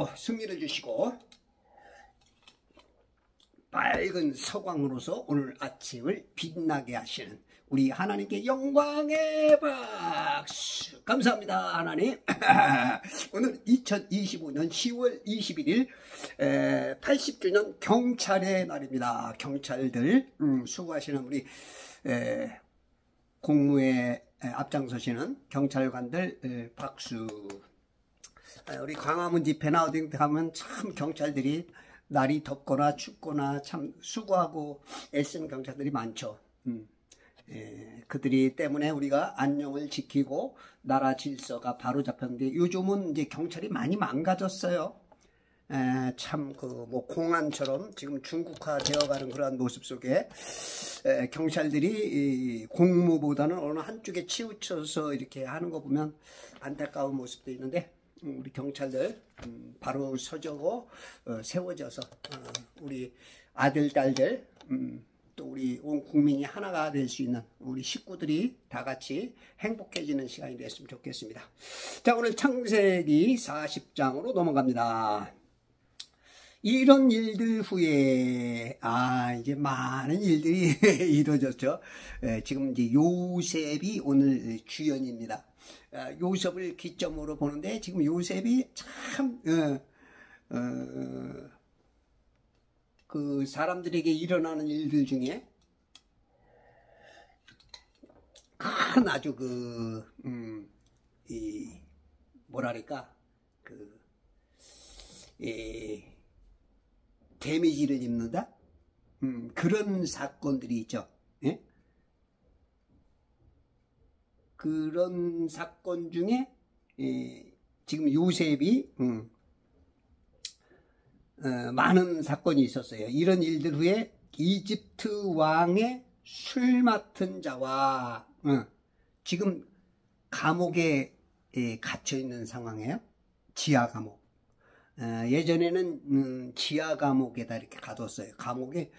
오늘도 승리를 주시고 밝은 서광으로서 오늘 아침을 빛나게 하시는 우리 하나님께 영광의 박수. 감사합니다 하나님. 오늘 2025년 10월 21일 80주년 경찰의 날입니다. 경찰들 수고하시는 우리 공무에 앞장서시는 경찰관들 박수. 우리 광화문 집회나 어디 가면 참 경찰들이 날이 덥거나 춥거나 참 수고하고 애쓰는 경찰들이 많죠. 그들이 때문에 우리가 안녕을 지키고 나라 질서가 바로 잡혔는데 요즘은 이제 경찰이 많이 망가졌어요. 참 뭐 공안처럼 지금 중국화 되어가는 그러한 모습 속에 경찰들이 공무보다는 어느 한쪽에 치우쳐서 이렇게 하는 거 보면 안타까운 모습도 있는데 우리 경찰들 바로 서주고 세워져서 우리 아들 딸들 또 우리 온 국민이 하나가 될 수 있는 우리 식구들이 다 같이 행복해지는 시간이 됐으면 좋겠습니다. 자, 오늘 창세기 40장으로 넘어갑니다. 이런 일들 후에 이제 많은 일들이 이루어졌죠. 지금 이제 요셉이 오늘 주연입니다. 요셉을 기점으로 보는데 지금 요셉이 참 그 사람들에게 일어나는 일들 중에 큰 아주 뭐랄까 데미지를 입는다 그런 사건들이 있죠. 예? 그런 사건 중에 지금 요셉이 많은 사건이 있었어요. 이런 일들 후에 이집트 왕의 술 맡은 자와 지금 감옥에 갇혀 있는 상황이에요. 지하 감옥. 예전에는 지하 감옥에다 이렇게 가뒀어요. 감옥에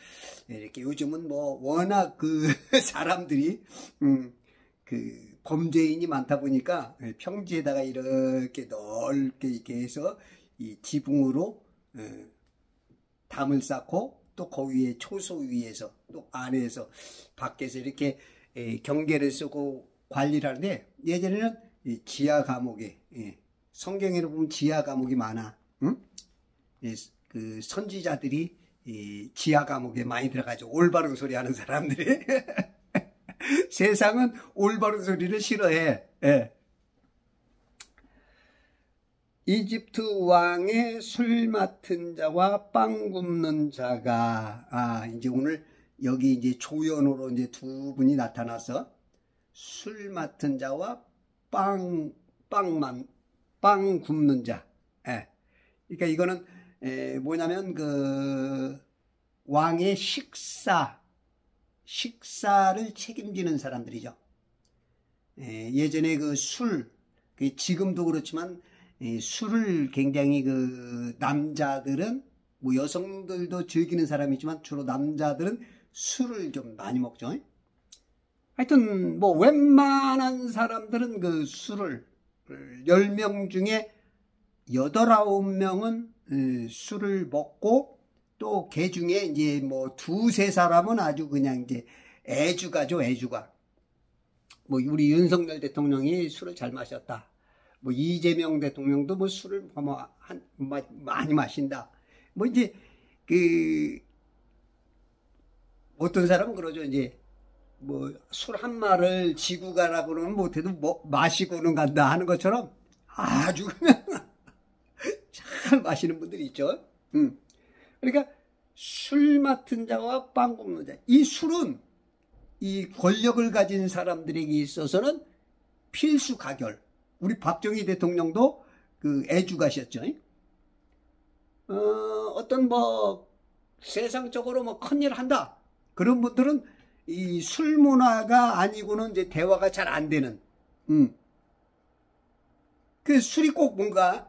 이렇게 요즘은 뭐 워낙 사람들이 범죄인이 많다 보니까 평지에다가 이렇게 넓게 이렇게 해서 이 지붕으로 담을 쌓고 또 그 위에 초소 위에서 또 안에서 밖에서 이렇게 경계를 쓰고 관리를 하는데 예전에는 지하 감옥에 성경에는 보면 지하 감옥이 많아. 그 선지자들이 지하 감옥에 많이 들어가죠. 올바른 소리 하는 사람들이. 세상은 올바른 소리를 싫어해. 이집트 왕의 술 맡은 자와 빵 굽는 자가 이제 오늘 여기 이제 조연으로 이제 두 분이 나타나서 술 맡은 자와 빵 굽는 자. 그러니까 이거는 뭐냐면 그 왕의 식사를 책임지는 사람들이죠. 예전에 그 술, 지금도 그렇지만 술을 굉장히 남자들은 뭐 여성들도 즐기는 사람이지만 주로 남자들은 술을 좀 많이 먹죠. 하여튼 뭐 웬만한 사람들은 그 술을 10명 중에 8, 9명은 술을 먹고 또 걔 중에 이제 뭐 2, 3사람은 아주 그냥 이제 애주가죠, 애주가. 뭐 우리 윤석열 대통령이 술을 잘 마셨다. 뭐 이재명 대통령도 뭐 술을 많이 마신다. 뭐 이제 어떤 사람은 그러죠. 이제 뭐 술 한 말을 지고 가라고는 못해도 뭐 마시고는 간다 하는 것처럼 아주 그냥 잘 마시는 분들이 있죠. 그러니까 술 맡은 자와 빵 굽는 자. 이 술은 이 권력을 가진 사람들에게 있어서는 필수 가결. 우리 박정희 대통령도 애주가셨죠. 어떤 뭐 세상적으로 뭐 큰일 한다. 그런 분들은 이 술 문화가 아니고는 이제 대화가 잘 안 되는. 그 술이 꼭 뭔가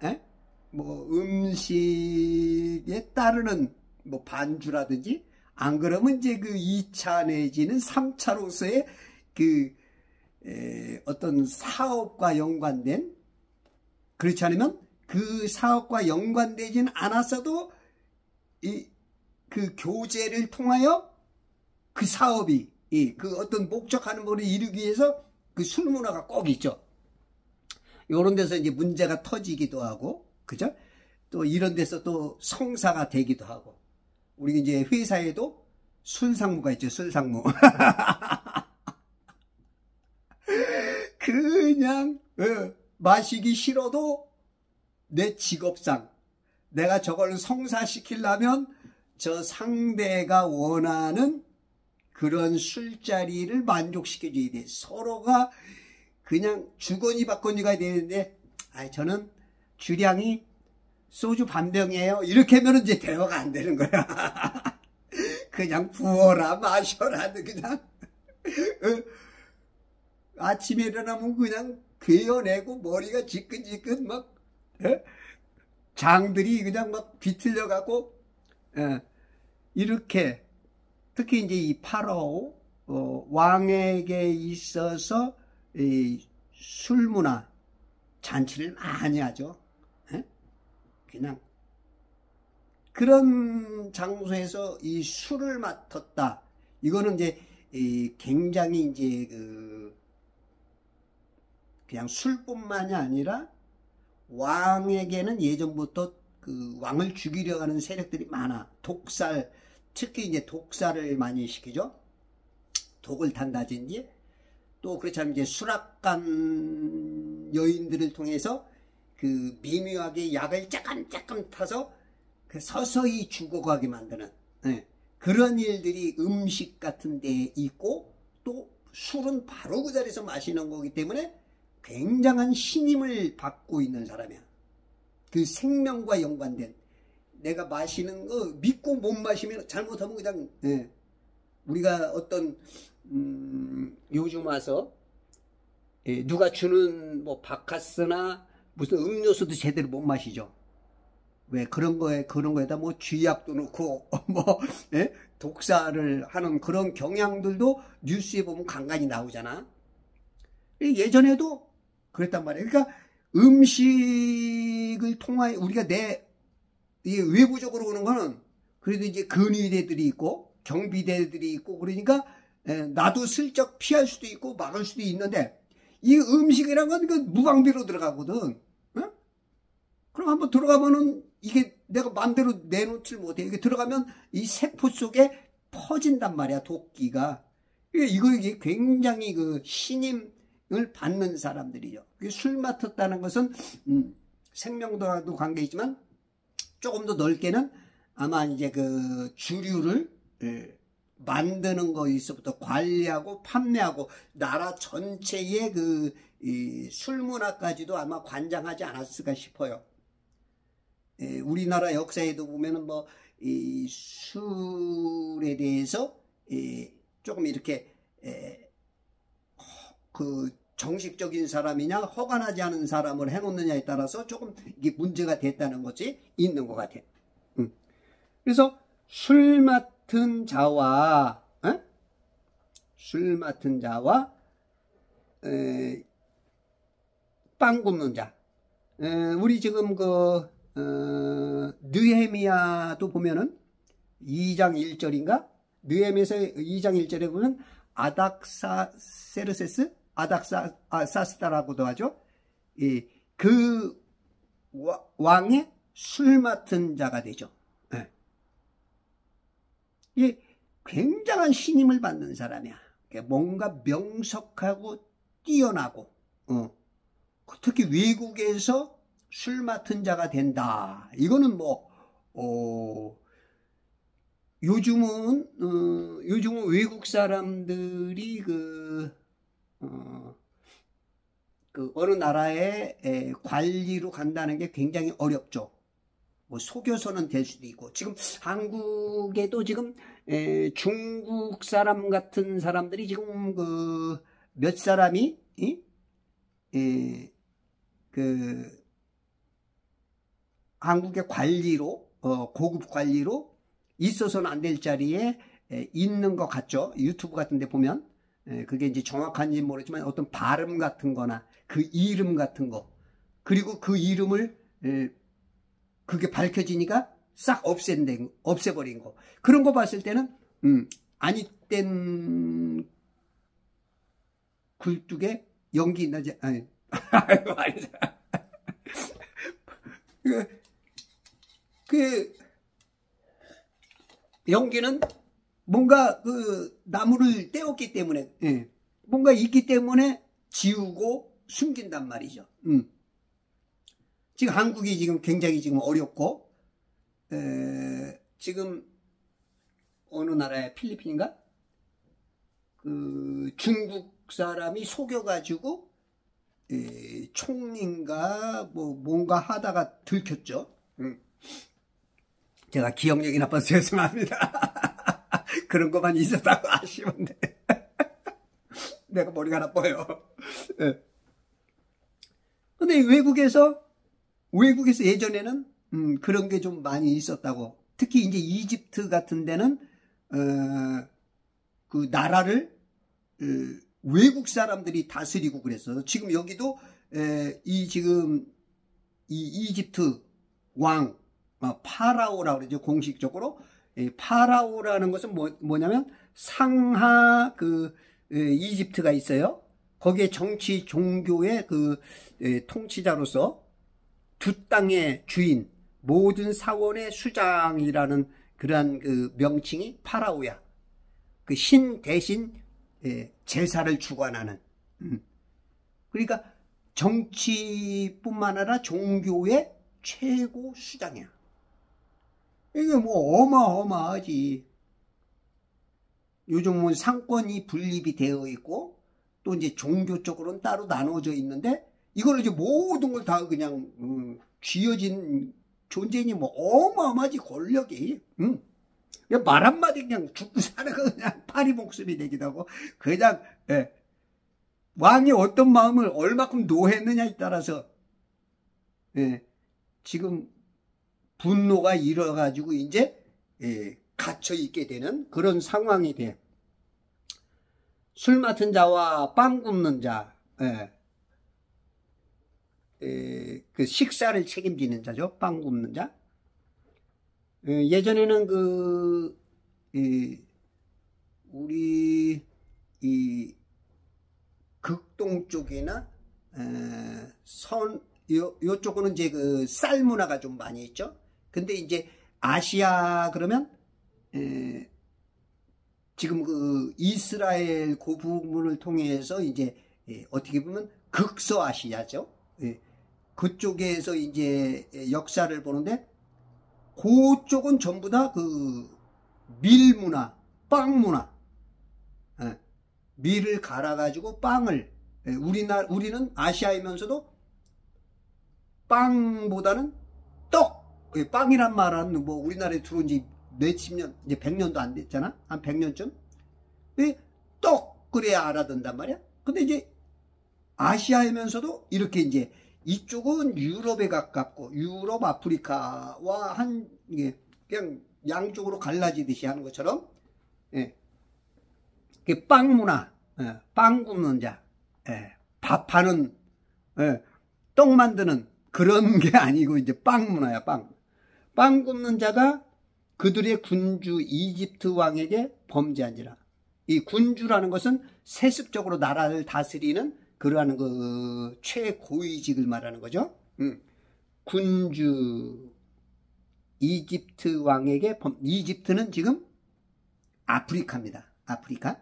뭐 음식에 따르는 뭐 반주라든지 안 그러면 이제 2차 내지는 3차로서의 어떤 사업과 연관된 그렇지 않으면 그 사업과 연관되지는 않았어도 그 교제를 통하여 그 사업이 그 어떤 목적하는 것을 이루기 위해서 그 술 문화가 꼭 있죠. 이런 데서 이제 문제가 터지기도 하고, 그죠? 또 이런 데서 또 성사가 되기도 하고, 우리 이제 회사에도 술상무가 있죠, 술상무. 그냥 마시기 싫어도 내 직업상 내가 저걸 성사시키려면 저 상대가 원하는 그런 술자리를 만족시켜줘야 돼. 서로가 그냥 주거니 받거니가 되는데, 저는 주량이 소주 반병이에요. 이렇게 하면 이제 대화가 안 되는 거야. 그냥 부어라 마셔라. 그냥 아침에 일어나면 그냥 괴어내고 머리가 지끈지끈 막 장들이 그냥 막 비틀려가고, 이렇게 특히 이제 이 파라오 왕에게 있어서 이 술문화 잔치를 많이 하죠. 그냥 그런 장소에서 이 술을 맡았다. 이거는 이제 굉장히 이제 그냥 술뿐만이 아니라 왕에게는 예전부터 그 왕을 죽이려 하는 세력들이 많아. 독살, 특히 이제 독살을 많이 시키죠. 독을 탄다든지, 또 그렇지 않으면 이제 수락관 여인들을 통해서 그 미묘하게 약을 조금 타서 그 서서히 죽어가게 만드는 그런 일들이 음식 같은 데 있고, 또 술은 바로 그 자리에서 마시는 거기 때문에 굉장한 신임을 받고 있는 사람이야. 그 생명과 연관된, 내가 마시는 거 믿고 못 마시면 잘못하면 그냥 우리가 어떤 요즘 와서 누가 주는 뭐 바카스나 무슨 음료수도 제대로 못 마시죠. 왜 그런 거에다 뭐 쥐약도 넣고 뭐 독사를 하는 그런 경향들도 뉴스에 보면 간간히 나오잖아. 예전에도 그랬단 말이에요. 그러니까 음식을 통하여 우리가 외부적으로 오는 거는 그래도 이제 근위대들이 있고 경비대들이 있고, 그러니까 나도 슬쩍 피할 수도 있고 막을 수도 있는데, 이 음식이란 건 그 무방비로 들어가거든. 그럼 한번 들어가면은 이게 내가 마음대로 내놓질 못해. 이게 들어가면 이 세포 속에 퍼진단 말이야, 도끼가. 이게 굉장히 그 신임을 받는 사람들이죠. 술 맡았다는 것은 생명도와도 관계 있지만 조금 더 넓게는 아마 이제 그 주류를 만드는 거에서부터 관리하고 판매하고 나라 전체의 그 술 문화까지도 아마 관장하지 않았을까 싶어요. 우리나라 역사에도 보면은 뭐 이 술에 대해서 조금 이렇게 그 정식적인 사람이냐 허가나지 않은 사람을 해놓느냐에 따라서 조금 이게 문제가 됐다는 것이 있는 것 같아요. 그래서 술 맡은 자와 빵 굽는 자. 우리 지금 느헤미야도 보면은 2장 1절인가? 느헤미야서 2장 1절에 보면 아닥사스다라고도 하죠. 그 왕의 술 맡은 자가 되죠. 이게 굉장한 신임을 받는 사람이야. 뭔가 명석하고 뛰어나고, 특히 외국에서 술 맡은 자가 된다. 이거는 요즘은 외국 사람들이 어느 나라에 관리로 간다는 게 굉장히 어렵죠. 뭐 소교서는 될 수도 있고, 지금 한국에도 지금 중국 사람 같은 사람들이 지금 몇 사람이 한국의 관리로 고급 관리로 있어서는 안 될 자리에 있는 것 같죠. 유튜브 같은 데 보면 그게 이제 정확한지 모르지만 어떤 발음 같은 거나 그 이름 같은 거, 그리고 그 이름을 그게 밝혀지니까 싹 없애버린 거. 그런 거 봤을 때는 아니땐 굴뚝에 연기 나지. 아니. 그 연기는 뭔가 그 나무를 떼었기 때문에, 뭔가 있기 때문에 지우고 숨긴단 말이죠. 지금 한국이 지금 굉장히 지금 어렵고, 지금 어느 나라에 필리핀인가? 그 중국 사람이 속여가지고 총리인가 뭐 뭔가 하다가 들켰죠. 제가 기억력이 나빠서 죄송합니다. 그런 것만 있었다고 아시면 돼. 내가 머리가 나빠요. 근데 외국에서 예전에는 그런 게 좀 많이 있었다고. 특히 이제 이집트 같은 데는 그 나라를 외국 사람들이 다스리고 그랬어요. 지금 여기도 지금 이 이집트 왕 파라오라고 그러죠. 공식적으로 파라오라는 것은 뭐냐면 상하 그 이집트가 있어요. 거기에 정치 종교의 그 통치자로서 두 땅의 주인, 모든 사원의 수장이라는 그러한 그 명칭이 파라오야. 그 신 대신 제사를 주관하는. 그러니까 정치뿐만 아니라 종교의 최고 수장이야. 이게 뭐 어마어마하지. 요즘은 상권이 분립이 되어 있고 또 이제 종교적으로는 따로 나눠져 있는데 이걸 이제 모든 걸 다 그냥 쥐어진 존재니 뭐 어마어마하지 권력이. 말 한마디 그냥 죽고 사는 거 그냥 파리 목숨이 되기도 하고 그냥 왕이 어떤 마음을 얼마큼 노했느냐에 따라서 지금 분노가 일어가지고 이제 갇혀 있게 되는 그런 상황이 돼. 술 맡은 자와 빵 굽는 자, 그 식사를 책임지는 자죠. 빵 굽는 자. 예전에는 우리 이 극동 쪽이나 요쪽은 이제 그 쌀 문화가 좀 많이 있죠. 근데 이제 아시아 그러면 지금 그 이스라엘 그 부분을 통해서 이제 어떻게 보면 극서아시아죠. 그쪽에서 이제 역사를 보는데 그쪽은 전부 다 그 밀문화, 빵문화, 밀을 갈아가지고 빵을 우리는 아시아이면서도 빵보다는 떡, 빵이란 말은 뭐 우리나라에 들어온 지 몇십 년, 이제 100년도 안 됐잖아. 한 100년쯤. 떡 그래야 알아듣는단 말이야. 근데 이제 아시아이면서도 이렇게 이제 이쪽은 유럽에 가깝고 유럽, 아프리카와 한 그냥 양쪽으로 갈라지듯이 하는 것처럼 빵 문화, 빵 굽는 자, 밥하는, 떡 만드는 그런 게 아니고 이제 빵 문화야. 빵 굽는 자가 그들의 군주 이집트 왕에게 범죄한지라. 이 군주라는 것은 세습적으로 나라를 다스리는 그러한 그 최고위직을 말하는 거죠. 군주 이집트 왕에게 이집트는 지금 아프리카입니다. 아프리카.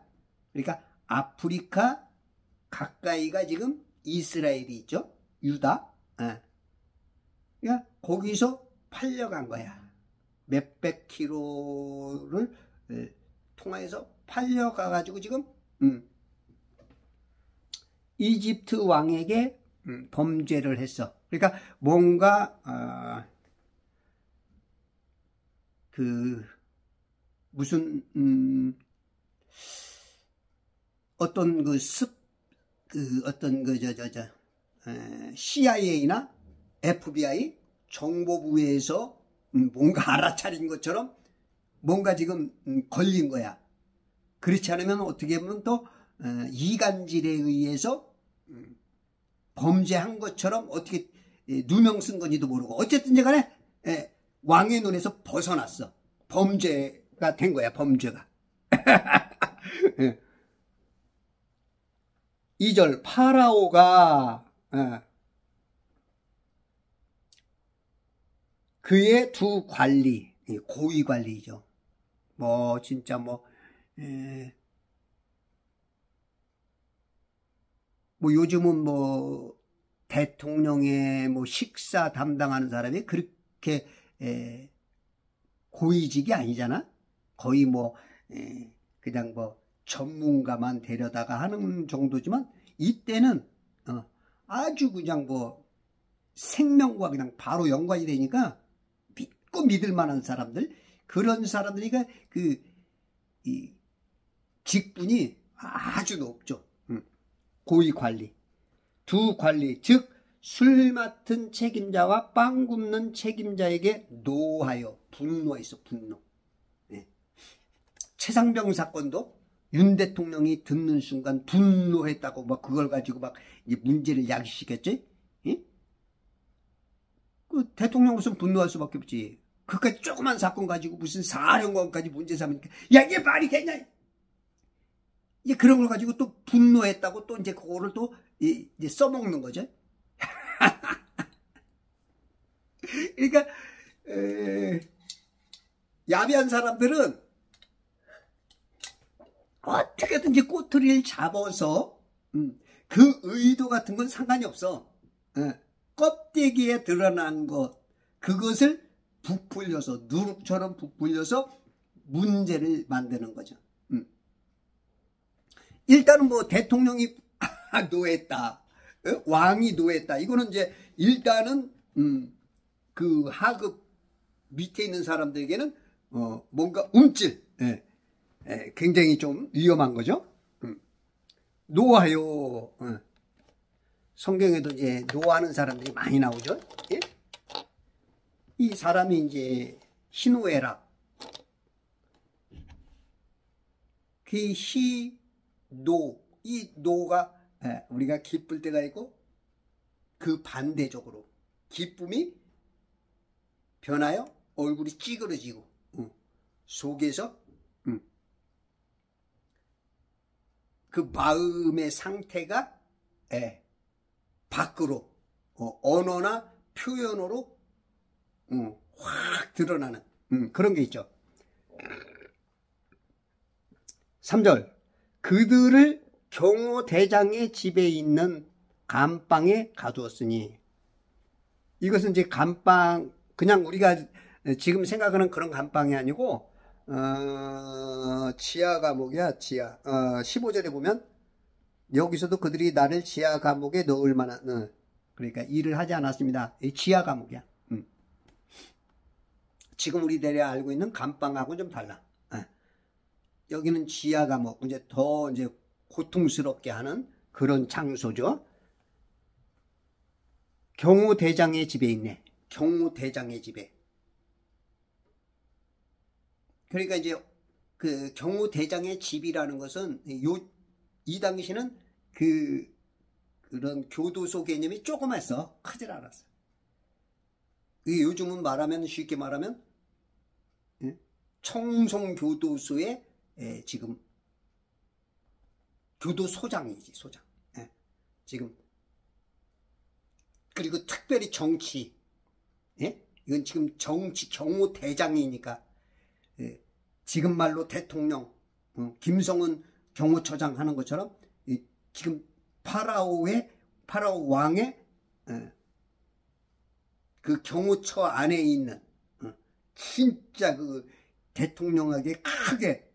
그러니까 아프리카 가까이가 지금 이스라엘이 있죠. 유다. 그러니까 거기서 팔려간 거야. 몇백 킬로를 통해서 팔려가가지고 지금 이집트 왕에게 범죄를 했어. 그러니까 뭔가 무슨 어떤 CIA나 FBI 정보부에서 뭔가 알아차린 것처럼 뭔가 지금 걸린 거야. 그렇지 않으면 어떻게 보면 또 이간질에 의해서 범죄한 것처럼 어떻게 누명 쓴 건지도 모르고 어쨌든 간에 왕의 눈에서 벗어났어. 범죄가 된 거야. 범죄가. 2절 파라오가 그의 두 관리, 고위 관리죠. 뭐 진짜 뭐 요즘은 뭐 대통령의 뭐 식사 담당하는 사람이 그렇게 고위직이 아니잖아. 거의 뭐 그냥 뭐 전문가만 데려다가 하는 정도지만 이때는 아주 그냥 뭐 생명과 그냥 바로 연관이 되니까 믿고 믿을 만한 사람들, 그런 사람들이니까 이 직분이 아주 높죠. 고위 관리, 두 관리, 즉 술 맡은 책임자와 빵 굽는 책임자에게 노하여 분노했어. 분노. 최상병 사건도 윤 대통령이 듣는 순간 분노했다고 막 그걸 가지고 막 이제 문제를 야기시켰지. 그 대통령 무슨 분노할 수밖에 없지. 그까지 조그만 사건 가지고 무슨 사령관까지 문제 삼으니까 야 이게 말이 되냐. 이제 그런 걸 가지고 또 분노했다고 또 이제 그거를 또 이제 써먹는 거죠. 그러니까 야비한 사람들은 어떻게든지 꼬투리를 잡아서 그 의도 같은 건 상관이 없어. 껍데기에 드러난 것, 그것을 부풀려서 누룩처럼 부풀려서 문제를 만드는 거죠. 일단은 뭐 대통령이 노했다, 왕이 노했다. 이거는 이제 일단은 그 하급 밑에 있는 사람들에게는 뭔가 움찔, 굉장히 좀 위험한 거죠. 노하여, 성경에도 이제 노하는 사람들이 많이 나오죠. 예? 이 사람이 이제 희노애락, 그 노, 이 노가 우리가 기쁠 때가 있고 그 반대적으로 기쁨이 변하여 얼굴이 찌그러지고 속에서 그 마음의 상태가 밖으로 언어나 표현으로 확 드러나는 그런 게 있죠. 3절 그들을 경호대장의 집에 있는 감방에 가두었으니, 이것은 이제 감방, 그냥 우리가 지금 생각하는 그런 감방이 아니고 지하 감옥이야. 지하 15절에 보면 여기서도 그들이 나를 지하 감옥에 넣을 만한 그러니까 일을 하지 않았습니다. 이 지하 감옥이야. 지금 우리들이 알고 있는 감방하고는 좀 달라. 여기는 지하 감옥, 이제 더 이제 고통스럽게 하는 그런 장소죠. 경호대장의 집에 있네. 경호대장의 집에. 그러니까 이제 그 경호대장의 집이라는 것은 이 당시는 그런 교도소 개념이 조그맣어. 크질 않았어. 요즘은 말하면 쉽게 말하면 청송교도소의 지금 교도소장이지, 소장. 지금 그리고 특별히 정치, 이건 지금 정치 경호대장이니까 지금 말로 대통령 김성은 경호처장 하는 것처럼 지금 파라오 왕의 그 경호처 안에 있는 진짜 그 대통령에게 크게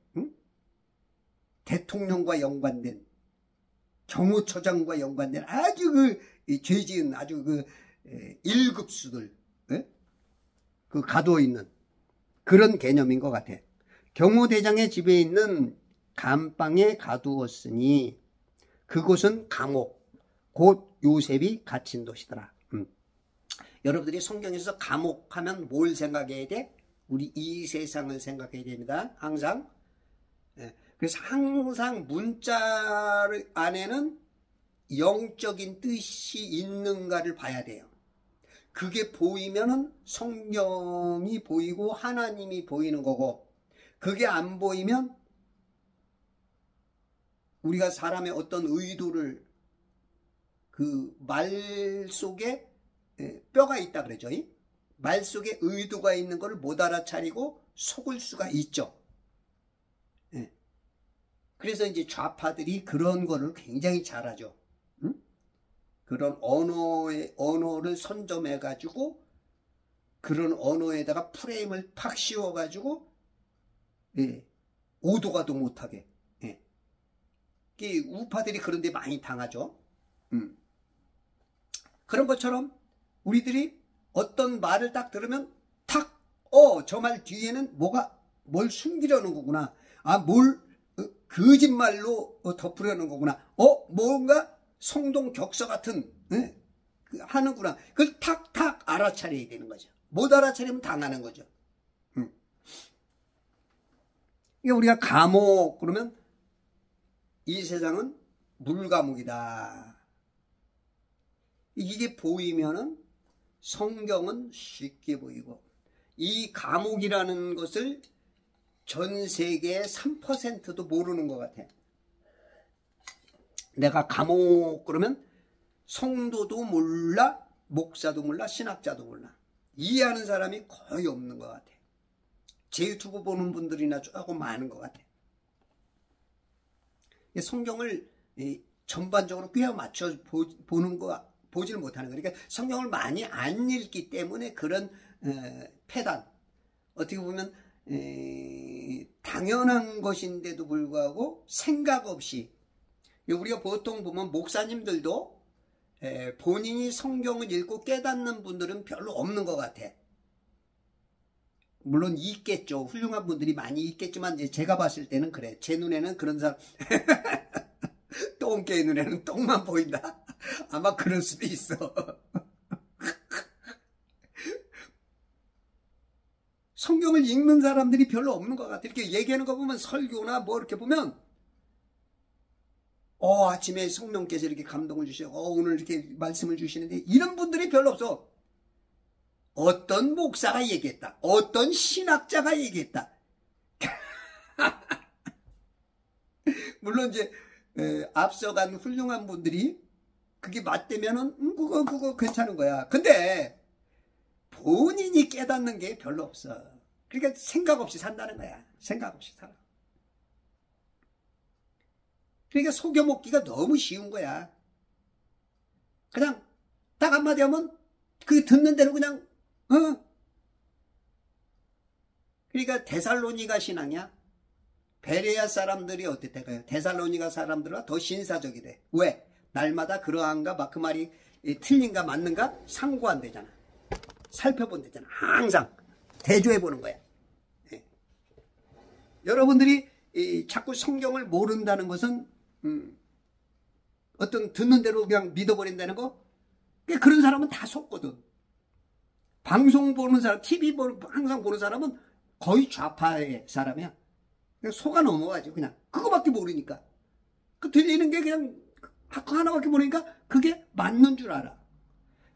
대통령과 연관된 경호처장과 연관된 아주 그 죄지은 아주 그 1급수들 그 가두어 있는 그런 개념인 것 같아. 경호대장의 집에 있는 감방에 가두었으니 그곳은 감옥 곧 요셉이 갇힌 도시더라. 여러분들이 성경에서 감옥 하면 뭘 생각해야 돼? 우리 이 세상을 생각해야 됩니다. 항상. 그래서 항상 문자 안에는 영적인 뜻이 있는가를 봐야 돼요. 그게 보이면은 성경이 보이고 하나님이 보이는 거고, 그게 안 보이면 우리가 사람의 어떤 의도를, 그 말 속에 뼈가 있다 그러죠. 말 속에 의도가 있는 것을 못 알아차리고 속을 수가 있죠. 그래서 이제 좌파들이 그런 거를 굉장히 잘하죠. 그런 언어를 선점해가지고 그런 언어에다가 프레임을 팍 씌워가지고 오도가도 못하게. 우파들이 그런 데 많이 당하죠. 그런 것처럼 우리들이 어떤 말을 딱 들으면 탁, 저 말 뒤에는 뭘 숨기려는 거구나. 뭘 거짓말로 덮으려는 거구나. 뭔가 성동격서 같은 하는구나. 그걸 탁탁 알아차려야 되는 거죠. 못 알아차리면 당하는 거죠. 그러니까 우리가 감옥 그러면 이 세상은 물감옥이다. 이게 보이면은 성경은 쉽게 보이고, 이 감옥이라는 것을 전 세계의 3%도 모르는 것 같아. 내가 감옥 그러면 성도도 몰라, 목사도 몰라, 신학자도 몰라. 이해하는 사람이 거의 없는 것 같아. 제 유튜브 보는 분들이나 조금 많은 것 같아. 성경을 전반적으로 꿰어 맞춰 보는 거 보지를 못하는 거예요. 그러니까 성경을 많이 안 읽기 때문에 그런 폐단, 어떻게 보면 당연한 것인데도 불구하고 생각 없이, 우리가 보통 보면 목사님들도 본인이 성경을 읽고 깨닫는 분들은 별로 없는 것 같아. 물론 있겠죠. 훌륭한 분들이 많이 있겠지만 제가 봤을 때는 그래. 제 눈에는 그런 사람 똥개의 눈에는 똥만 보인다. 아마 그럴 수도 있어. 성경을 읽는 사람들이 별로 없는 것 같아. 이렇게 얘기하는 거 보면, 설교나 뭐 이렇게 보면 아침에 성령께서 이렇게 감동을 주셔. 오늘 이렇게 말씀을 주시는데, 이런 분들이 별로 없어. 어떤 목사가 얘기했다. 어떤 신학자가 얘기했다. 물론 이제 앞서간 훌륭한 분들이 그게 맞대면은 그거 괜찮은 거야. 근데 본인이 깨닫는 게 별로 없어. 그러니까 생각 없이 산다는 거야. 생각 없이 살아. 그러니까 속여먹기가 너무 쉬운 거야. 그냥 딱 한마디 하면 그 듣는 대로 그냥 그러니까 데살로니가 신앙이야. 베레아 사람들이 어땠대요? 데살로니가 사람들과 더 신사적이래. 왜? 날마다 그러한가 막 그 말이 틀린가 맞는가 상고한대잖아. 살펴본대잖아. 항상 대조해 보는 거야. 여러분들이 자꾸 성경을 모른다는 것은 어떤 듣는 대로 그냥 믿어버린다는 거, 그런 사람은 다 속거든. 방송 보는 사람, TV 항상 보는 사람은 거의 좌파의 사람이야. 그냥 속아 넘어가죠. 그냥 그거밖에 모르니까. 그 들리는 게 그냥 그 하나밖에 모르니까 그게 맞는 줄 알아.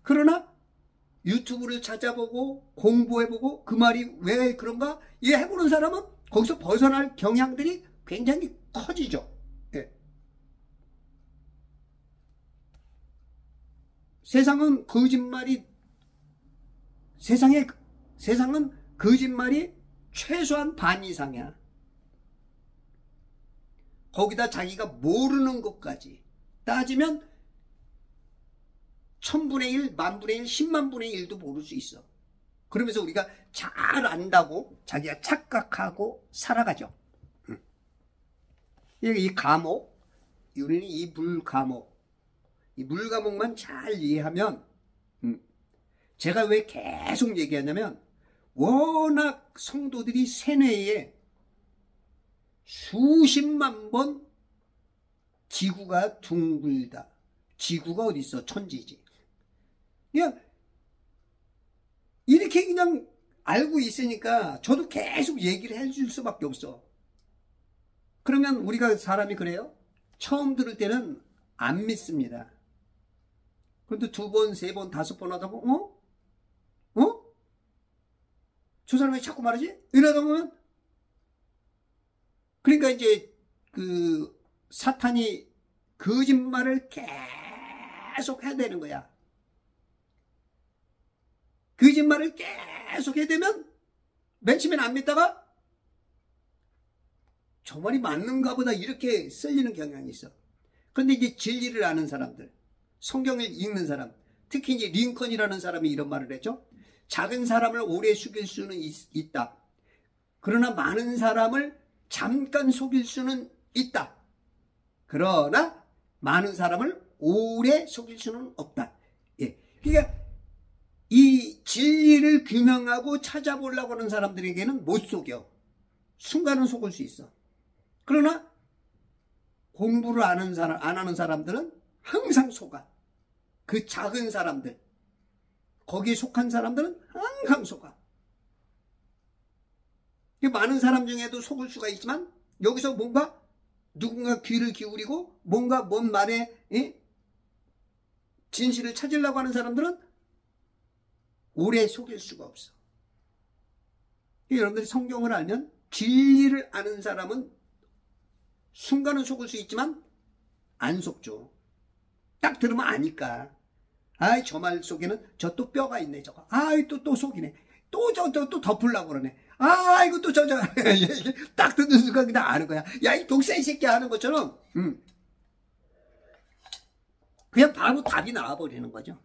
그러나 유튜브를 찾아보고 공부해보고 그 말이 왜 그런가 이해해보는 사람은 거기서 벗어날 경향들이 굉장히 커지죠. 세상은 거짓말이 최소한 반 이상이야. 거기다 자기가 모르는 것까지 따지면 1000분의 1, 10,000분의 1, 100,000분의 1도 모를 수 있어. 그러면서 우리가 잘 안다고 자기가 착각하고 살아가죠. 이 감옥, 우리는 이 물감옥만 잘 이해하면, 제가 왜 계속 얘기하냐면, 워낙 성도들이 세뇌에 수십만 번 지구가 둥글다. 지구가 어디 있어? 천지지. 그냥 이렇게 그냥 알고 있으니까 저도 계속 얘기를 해줄 수밖에 없어. 그러면 우리가 사람이 그래요? 처음 들을 때는 안 믿습니다. 그런데 2번, 3번, 5번 하다 보면 저 사람이 자꾸 말하지? 이러다 보면, 그러니까 이제 그 사탄이 거짓말을 계속 해야 되는 거야. 거짓말을 계속 해야 되면 맨 처음엔 안 믿다가 저 말이 맞는가 보다 이렇게 썰리는 경향이 있어. 그런데 이제 진리를 아는 사람들, 성경을 읽는 사람, 특히 이제 링컨이라는 사람이 이런 말을 했죠. 작은 사람을 오래 속일 수는 있다. 그러나 많은 사람을 잠깐 속일 수는 있다. 그러나 많은 사람을 오래 속일 수는 없다. 예. 그러니까 이 진리를 규명하고 찾아보려고 하는 사람들에게는 못 속여. 순간은 속을 수 있어. 그러나 공부를 안 하는 사람들은 항상 속아. 그 작은 사람들, 거기에 속한 사람들은 항상 속아. 많은 사람 중에도 속을 수가 있지만 여기서 뭔가 누군가 귀를 기울이고 뭔가 뭔 말에 진실을 찾으려고 하는 사람들은 오래 속일 수가 없어. 여러분들이 성경을 알면 진리를 아는 사람은 순간은 속을 수 있지만 안 속죠. 딱 들으면 아니까. 아이, 저 말 속에는 저 또 뼈가 있네, 저거. 아이, 또 속이네. 또 덮으려고 그러네. 아, 이거 또 딱 듣는 순간 그냥 아는 거야. 야, 이 독사이 새끼 하는 것처럼, 그냥 바로 답이 나와버리는 거죠.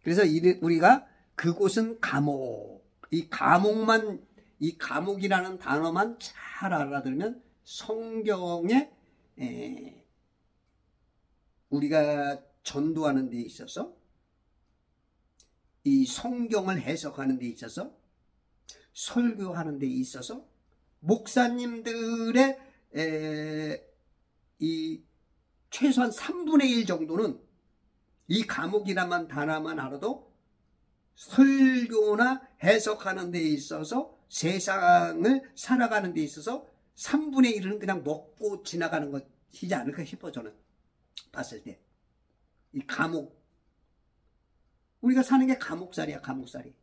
그래서 우리가 그곳은 감옥. 이 감옥이라는 단어만 잘 알아들으면 성경에, 우리가 전도하는 데 있어서, 이 성경을 해석하는 데 있어서, 설교하는 데 있어서, 목사님들의 이 최소한 3분의 1 정도는 이 감옥이라만 단어만 알아도 설교나 해석하는 데 있어서, 세상을 살아가는 데 있어서 3분의 1은 그냥 먹고 지나가는 것이지 않을까 싶어. 저는 봤을 때 이 감옥, 우리가 사는 게 감옥살이야. 감옥살이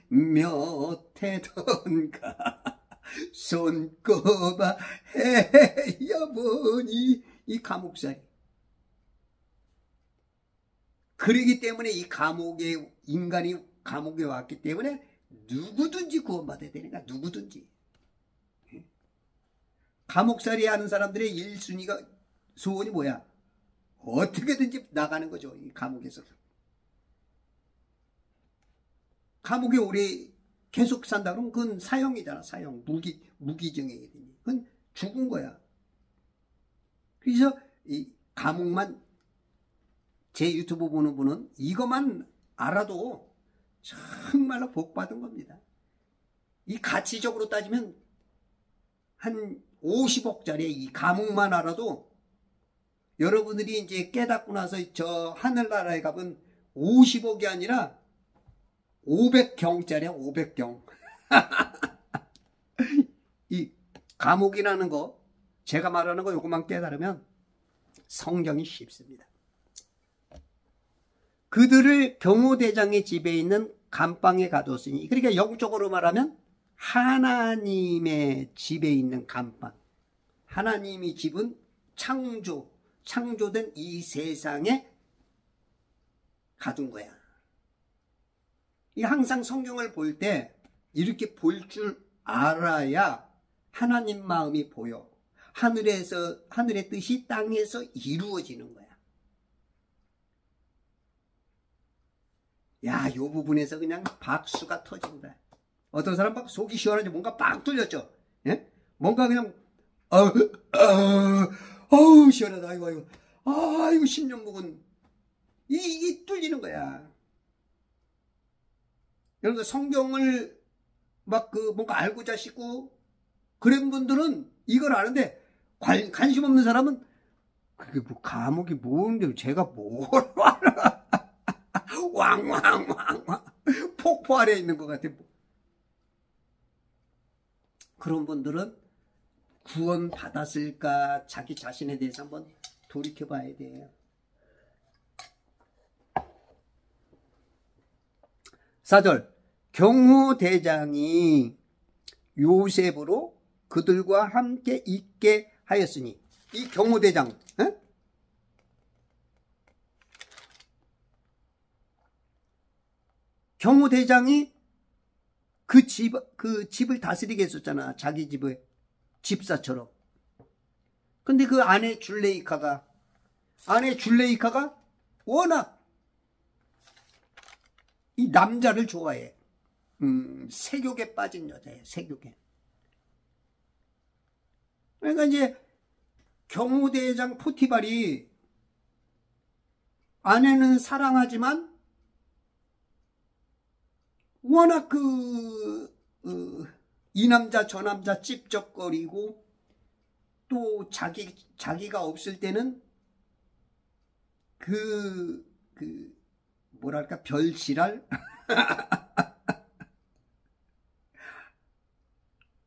몇 해던가 손꼽아 헤어보니, 이 감옥살이. 그러기 때문에 이 감옥에, 인간이 감옥에 왔기 때문에 누구든지 구원받아야 되니까. 누구든지. 감옥살이 하는 사람들의 1순위가 소원이 뭐야? 어떻게든지 나가는 거죠. 이 감옥에서. 감옥에 오래 계속 산다 그러면 그건 사형이잖아. 사형. 무기징역이든지. 그건 죽은 거야. 그래서 이 감옥만, 제 유튜브 보는 분은 이것만 알아도 정말로 복 받은 겁니다. 이 가치적으로 따지면 한 50억짜리 이 감옥만 알아도, 여러분들이 이제 깨닫고 나서 저 하늘나라에 가면 50억이 아니라 500경짜리야. 500경. 이 감옥이라는 거, 제가 말하는 거 요것만 깨달으면 성경이 쉽습니다. 그들을 경호대장의 집에 있는 감방에 가뒀으니, 그러니까 영적으로 말하면 하나님의 집에 있는 감방. 하나님이 집은 창조된 이 세상에 가둔 거야. 이 항상 성경을 볼 때 이렇게 볼 줄 알아야 하나님 마음이 보여. 하늘의 뜻이 땅에서 이루어지는 거야. 야, 요 부분에서 그냥 박수가 터진다. 어떤 사람 막 속이 시원하지, 뭔가 빵 뚫렸죠. 예? 뭔가 그냥 시원하다. 아이고 10년 묵은 이게 뚫리는 거야. 여러분들 성경을 막 뭔가 알고자 싶고 그런 분들은 이걸 아는데, 관심 없는 사람은 그게 뭐 감옥이 뭔데 제가 뭘 알아. 왕 폭포 아래에 있는 것 같아. 그런 분들은 구원 받았을까, 자기 자신에 대해서 한번 돌이켜 봐야 돼요. 4절 경호대장이 요셉으로 그들과 함께 있게 하였으니, 이 경호대장, 경호대장이 그 집을 다스리게 했었잖아. 자기 집을 집사처럼. 근데 그 아내 줄레이카가 워낙 이 남자를 좋아해. 세욕에 빠진 여자예요. 세욕에. 그러니까 이제 경호대장 포티발이 아내는 사랑하지만 워낙 이 남자 저 남자 찝쩍거리고, 또 자기가 없을 때는 뭐랄까 별지랄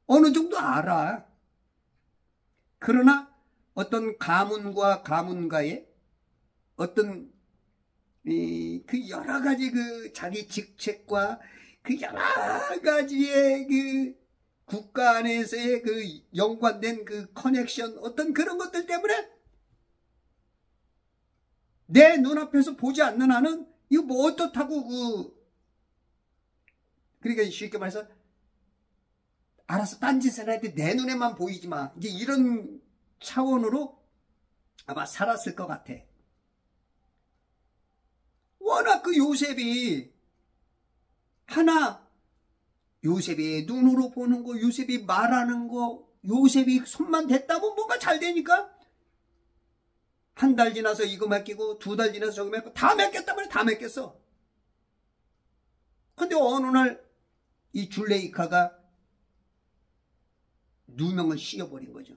어느 정도 알아. 그러나 어떤 가문과 가문가의 어떤 그 여러 가지 자기 직책과 그 여러 가지의 국가 안에서의 연관된 커넥션, 어떤 그런 것들 때문에 내 눈앞에서 보지 않는 한은 이거 뭐 어떻다고 그러니까 쉽게 말해서 알아서 딴짓을 해야 돼. 내 눈에만 보이지 마. 이제 이런 차원으로 아마 살았을 것 같아. 워낙 요셉이 요셉이 눈으로 보는 거, 요셉이 말하는 거, 요셉이 손만 댔다면 뭔가 잘 되니까 한 달 지나서 이거 맡기고, 2달 지나서 저거 맡기고, 다 맡겼단 말이야. 다 맡겼어. 근데 어느 날 이 줄레이카가 누명을 씌워버린 거죠.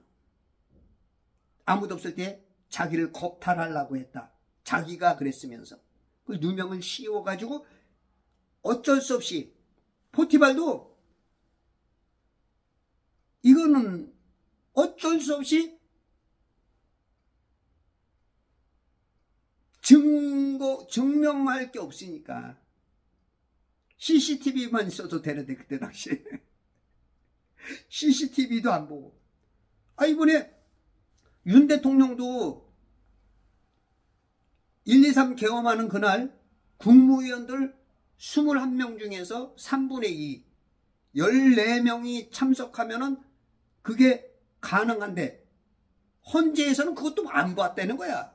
아무도 없을 때 자기를 겁탈하려고 했다. 자기가 그랬으면서 그 누명을 씌워가지고 어쩔 수 없이, 포티발도 이거는 어쩔 수 없이 증명할 게 없으니까 CCTV만 있어도 되는데, 그때 당시에 CCTV도 안 보고. 이번에 윤 대통령도 123 개엄하는 그날 국무위원들 21명 중에서 3분의 2, 14명이 참석하면은 그게 가능한데, 헌재에서는 그것도 안 봤다는 거야.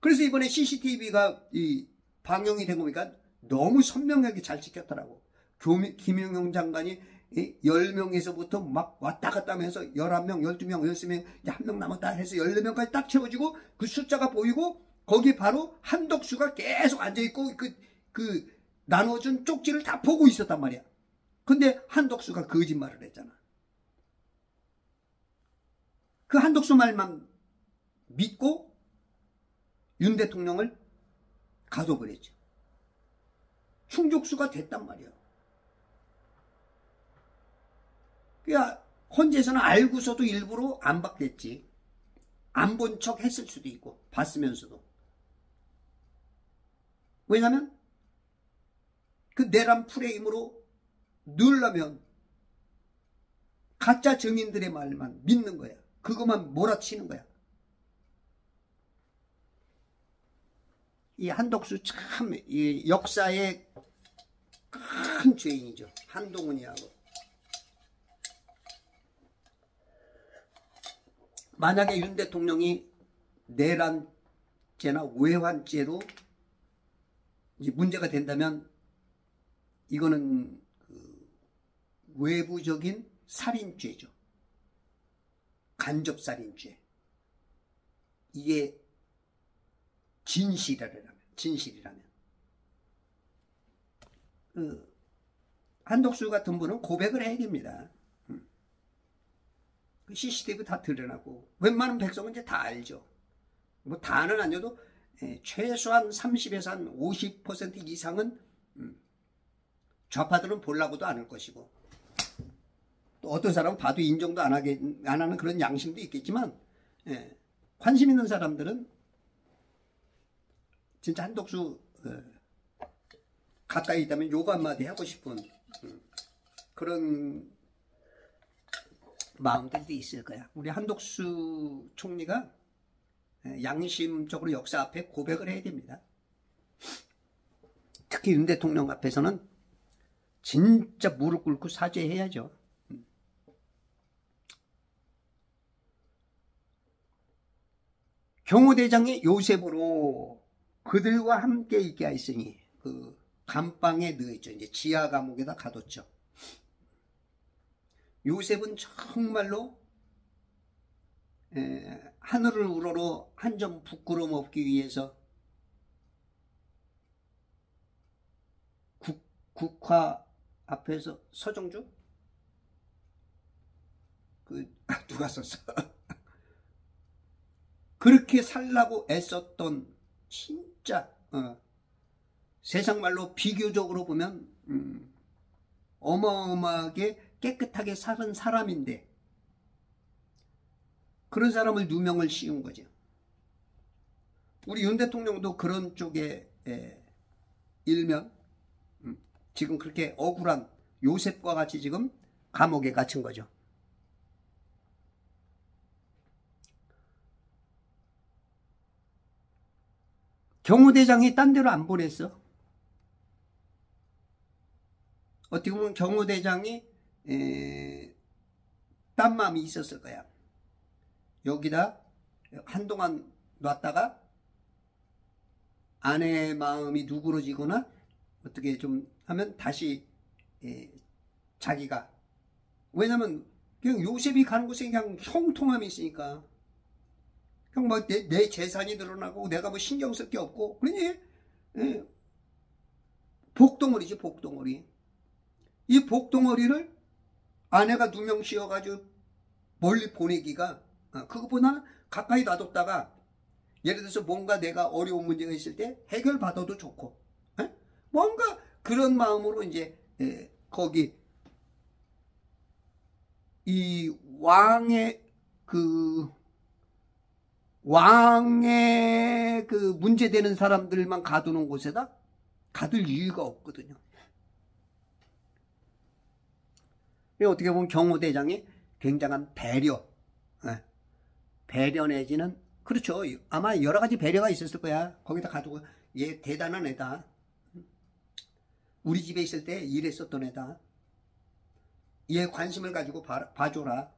그래서 이번에 CCTV가 방영이 된 거니까 너무 선명하게 잘 찍혔더라고. 김영용 장관이 10명에서부터 막 왔다 갔다 하면서 11명, 12명, 13명, 이제 1명 남았다 해서 14명까지 딱 채워지고, 그 숫자가 보이고, 거기 바로 한덕수가 계속 앉아있고, 나눠준 쪽지를 다 보고 있었단 말이야. 근데 한덕수가 거짓말을 했잖아. 그 한덕수 말만 믿고 윤 대통령을 가둬버렸죠. 충족수가 됐단 말이야. 그러니까 헌재에서는 알고서도 일부러 안 받겠지. 안 본 척 했을 수도 있고, 봤으면서도. 왜냐면 그 내란 프레임으로 넣으려면 가짜 증인들의 말만 믿는 거야. 그것만 몰아치는 거야. 이 한덕수 참 이 역사의 큰 죄인이죠. 한동훈이하고. 만약에 윤 대통령이 내란죄나 외환죄로 이제 문제가 된다면, 이거는 외부적인 살인죄죠. 간접살인죄. 이게 진실이라면. 한덕수 같은 분은 고백을 해야 됩니다. CCTV 다 드러나고, 웬만한 백성은 이제 다 알죠. 뭐 다는 아니어도 최소한 30에서 한 50% 이상은 좌파들은 보려고도 안 할 것이고, 또 어떤 사람은 봐도 인정도 안 하는 그런 양심도 있겠지만, 관심 있는 사람들은 진짜 한덕수 가까이 있다면 욕 한마디 하고 싶은 그런 마음들도 있을 거야. 우리 한독수 총리가 양심적으로 역사 앞에 고백을 해야 됩니다. 특히 윤 대통령 앞에서는 진짜 무릎 꿇고 사죄해야죠. 경호대장이 요셉으로 그들과 함께 있게 하였으니 그 감방에 넣었죠. 이제 지하 감옥에다 가뒀죠. 요셉은 정말로 하늘을 우러러 한 점 부끄러움 없기 위해서 국화 앞에서 서정주? 누가 썼어? 그렇게 살라고 애썼던 진짜 세상 말로 비교적으로 보면 어마어마하게 깨끗하게 사는 사람인데 그런 사람을 누명을 씌운 거죠. 우리 윤 대통령도 그런 쪽에 일면 지금 그렇게 억울한 요셉과 같이 지금 감옥에 갇힌 거죠. 경호대장이 딴 데로 안 보냈어. 어떻게 보면 경호대장이 딴 마음이 있었을 거야. 여기다 한동안 놨다가 아내의 마음이 누그러지거나 어떻게 좀 하면 다시 자기가, 왜냐면 그냥 요셉이 가는 곳에 그냥 형통함이 있으니까 그냥 뭐 내 재산이 늘어나고 내가 뭐 신경 쓸 게 없고 그러니 복덩어리지, 복덩어리. 이 복덩어리를 아내가 누명 씌워가지고 멀리 보내기가 그것보다는 가까이 놔뒀다가 예를 들어서 뭔가 내가 어려운 문제가 있을 때 해결받아도 좋고 뭔가 그런 마음으로 이제 거기 이 왕의 그 문제되는 사람들만 가두는 곳에다 가둘 이유가 없거든요. 어떻게 보면 경호대장이 굉장한 배려 내지는, 그렇죠. 아마 여러 가지 배려가 있었을 거야. 거기다 가두고, 얘 대단한 애다. 우리 집에 있을 때 일했었던 애다. 얘 관심을 가지고 봐줘라.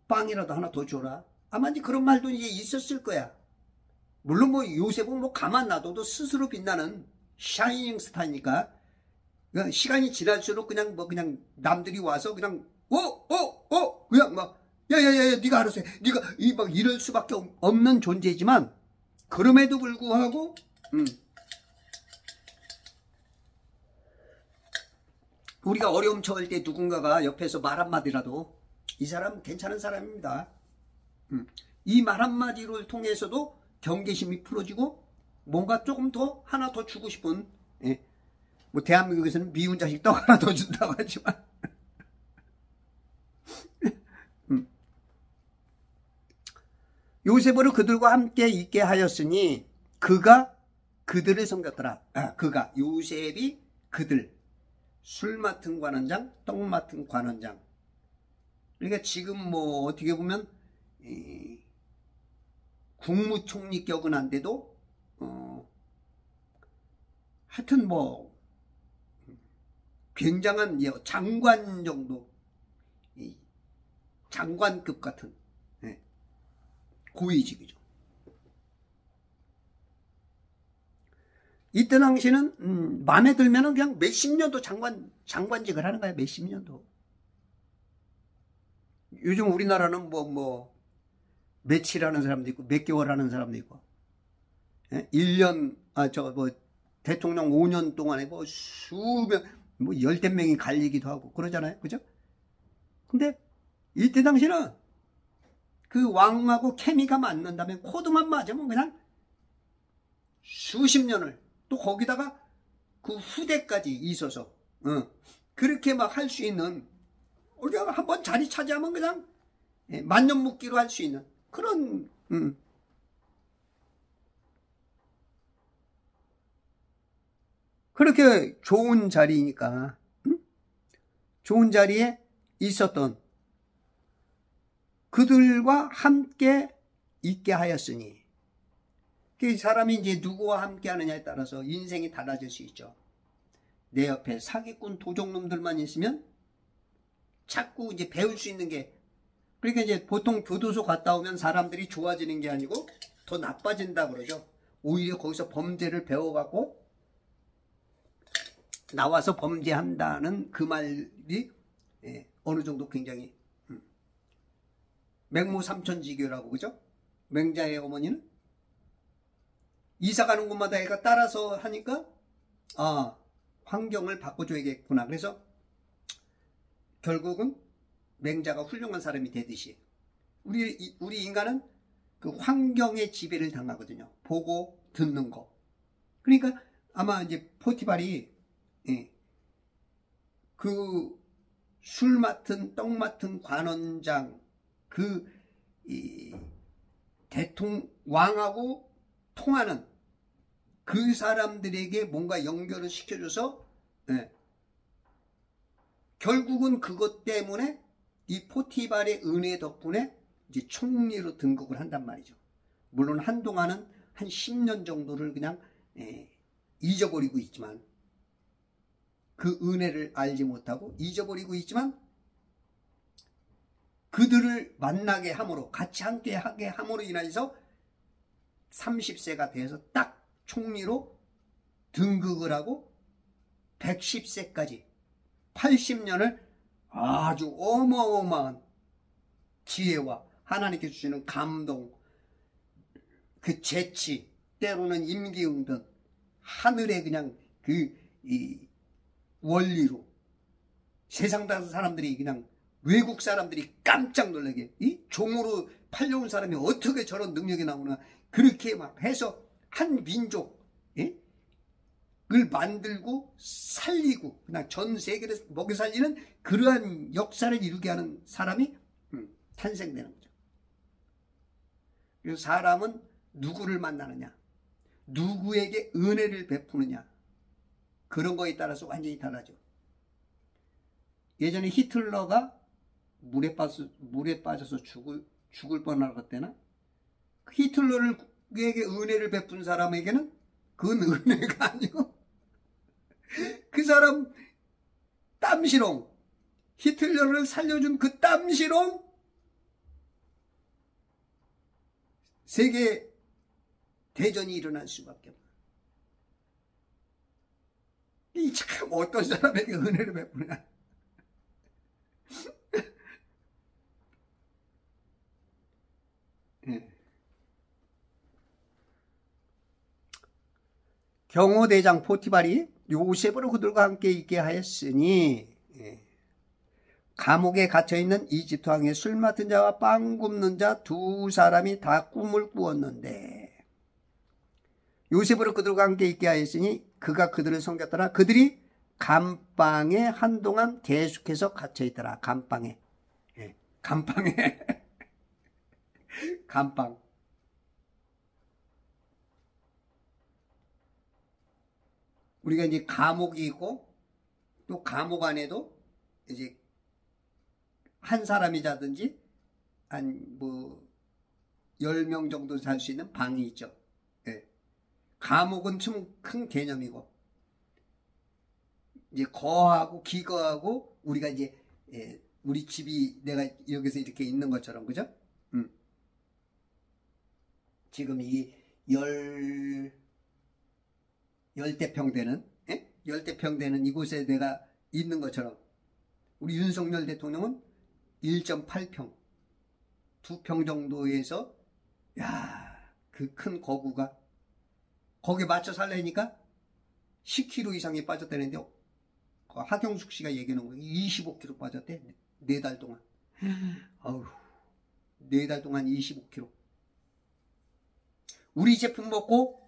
빵이라도 하나 더 줘라. 아마 이제 그런 말도 이제 있었을 거야. 물론 뭐 요셉은 뭐 가만 놔둬도 스스로 빛나는 샤이닝 스타니까 시간이 지날수록 그냥 남들이 와서 그냥 그냥 막 야야야 네가 알아서 해. 네가 막 이럴 수밖에 없는 존재지만 그럼에도 불구하고 우리가 어려움 처할 때 누군가가 옆에서 말 한마디라도 이 사람 괜찮은 사람입니다. 이 말 한마디를 통해서도 경계심이 풀어지고 뭔가 조금 더 하나 더 주고 싶은, 뭐 대한민국에서는 미운 자식 떡 하나 더 준다고 하지만 요셉으로 그들과 함께 있게 하였으니 그가 그들을 섬겼더라. 요셉이 그들, 술 맡은 관원장, 떡 맡은 관원장. 그러니까 지금 뭐 어떻게 보면 국무총리격은 안 돼도 하여튼 뭐 굉장한 장관 정도, 장관급 같은 고위직이죠. 이때 당시는 마음에 들면은 그냥 몇십 년도 장관직을 하는 거야. 몇십 년도. 요즘 우리나라는 뭐 며칠 하는 사람도 있고 몇 개월 하는 사람도 있고 1년 대통령 5년 동안에 뭐 열댓 명이 갈리기도 하고 그러잖아요. 그죠? 근데 이때 당시는 그 왕하고 케미가 맞는다면, 코드만 맞으면 그냥 수십 년을, 또 거기다가 그 후대까지 있어서 그렇게 막 할 수 있는, 우리가 한번 자리 차지하면 그냥 만년 묵기로 할 수 있는 그런 그렇게 좋은 자리니까, 응? 좋은 자리에 있었던 그들과 함께 있게 하였으니, 그 사람이 이제 누구와 함께 하느냐에 따라서 인생이 달라질 수 있죠. 내 옆에 사기꾼 도적놈들만 있으면 자꾸 이제 배울 수 있는 게, 그러니까 이제 보통 교도소 갔다 오면 사람들이 좋아지는 게 아니고 더 나빠진다 그러죠. 오히려 거기서 범죄를 배워갖고 나와서 범죄한다는 그 말이 어느 정도 굉장히 맹모 삼천지교라고, 그죠? 맹자의 어머니는 이사 가는 곳마다 애가 따라서 하니까 환경을 바꿔줘야겠구나. 그래서 결국은 맹자가 훌륭한 사람이 되듯이 우리 인간은 그 환경의 지배를 당하거든요. 보고 듣는 거. 그러니까 아마 이제 포티발이 그 술 맡은 떡 맡은 관원장, 그 대통령 왕하고 통하는 그 사람들에게 뭔가 연결을 시켜줘서 결국은 그것 때문에 이 포티발의 은혜 덕분에 이제 총리로 등극을 한단 말이죠. 물론 한동안은 한 10년 정도를 그냥 잊어버리고 있지만, 그 은혜를 알지 못하고 잊어버리고 있지만, 그들을 만나게 함으로, 같이 함께 하게 함으로 인해서 30세가 돼서 딱 총리로 등극을 하고 110세까지 80년을 아주 어마어마한 지혜와 하나님께 주시는 감동, 그 재치, 때로는 임기응변, 하늘의 그냥 이 원리로 세상 사람들이, 그냥 외국 사람들이 깜짝 놀라게, 이 종으로 팔려온 사람이 어떻게 저런 능력이 나오나, 그렇게 막 해서 한 민족을 만들고 살리고 그냥 전 세계를 먹여 살리는 그러한 역사를 이루게 하는 사람이 탄생되는 거죠. 그래서 사람은 누구를 만나느냐, 누구에게 은혜를 베푸느냐, 그런 거에 따라서 완전히 달라져. 예전에 히틀러가 물에 빠져서 죽을 뻔할 때나, 히틀러에게 은혜를 베푼 사람에게는 그건 은혜가 아니고 그 사람 땀시롱, 히틀러를 살려준 그 땀시롱 세계 대전이 일어날 수밖에 없어요. 이 참 어떤 사람에게 은혜를 베푸냐. 경호대장 포티발이 요셉으로 그들과 함께 있게 하였으니, 감옥에 갇혀있는 이집트 왕의 술 맡은 자와 빵 굽는 자 두 사람이 다 꿈을 꾸었는데, 요셉으로 그들과 함께 있게 하였으니 그가 그들을 섬겼더라. 그들이 감방에 한동안 계속해서 갇혀있더라. 감방에. 감방에. 감방. 우리가 이제 감옥이 있고, 또 감옥 안에도 이제 한 사람이 자든지 한 10명 정도 잘 수 있는 방이 있죠. 감옥은 좀 큰 개념이고, 이제 거하고 기거하고, 우리가 이제 우리 집이 내가 여기서 이렇게 있는 것처럼, 그죠? 지금 이 열대평 되는 이곳에 내가 있는 것처럼, 우리 윤석열 대통령은 1.8평, 2평 정도에서, 그 큰 거구가 거기에 맞춰 살려니까 10kg 이상이 빠졌다는데, 하경숙 씨가 얘기하는 거예요. 25kg 빠졌대. 4달 동안. 어우, 4달 동안 25kg. 우리 제품 먹고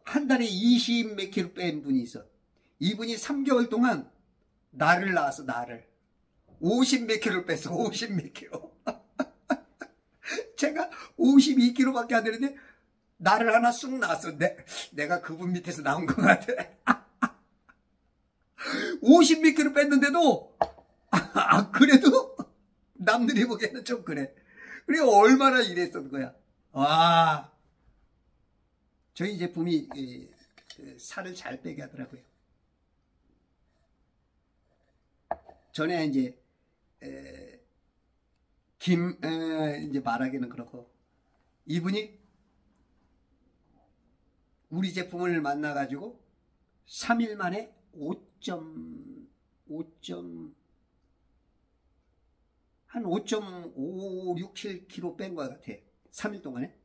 한 달에 20 몇 킬로 뺀 분이 있어. 이분이 3개월 동안 나를 낳았어. 나를 50 몇 킬로 뺐어. 50 몇 킬로. 제가 52kg밖에 안 되는데 나를 하나 쑥 낳았어. 내가 그분 밑에서 나온 것 같아. 50 몇 킬로 뺐는데도 그래도 남들이 보기에는 좀 그래. 그리고 얼마나 일했던 거야. 와, 저희 제품이 살을 잘 빼게 하더라고요. 전에 이제 이제 말하기는 그렇고, 이분이 우리 제품을 만나가지고 3일 만에 5.567kg 뺀 것 같아. 3일 동안에.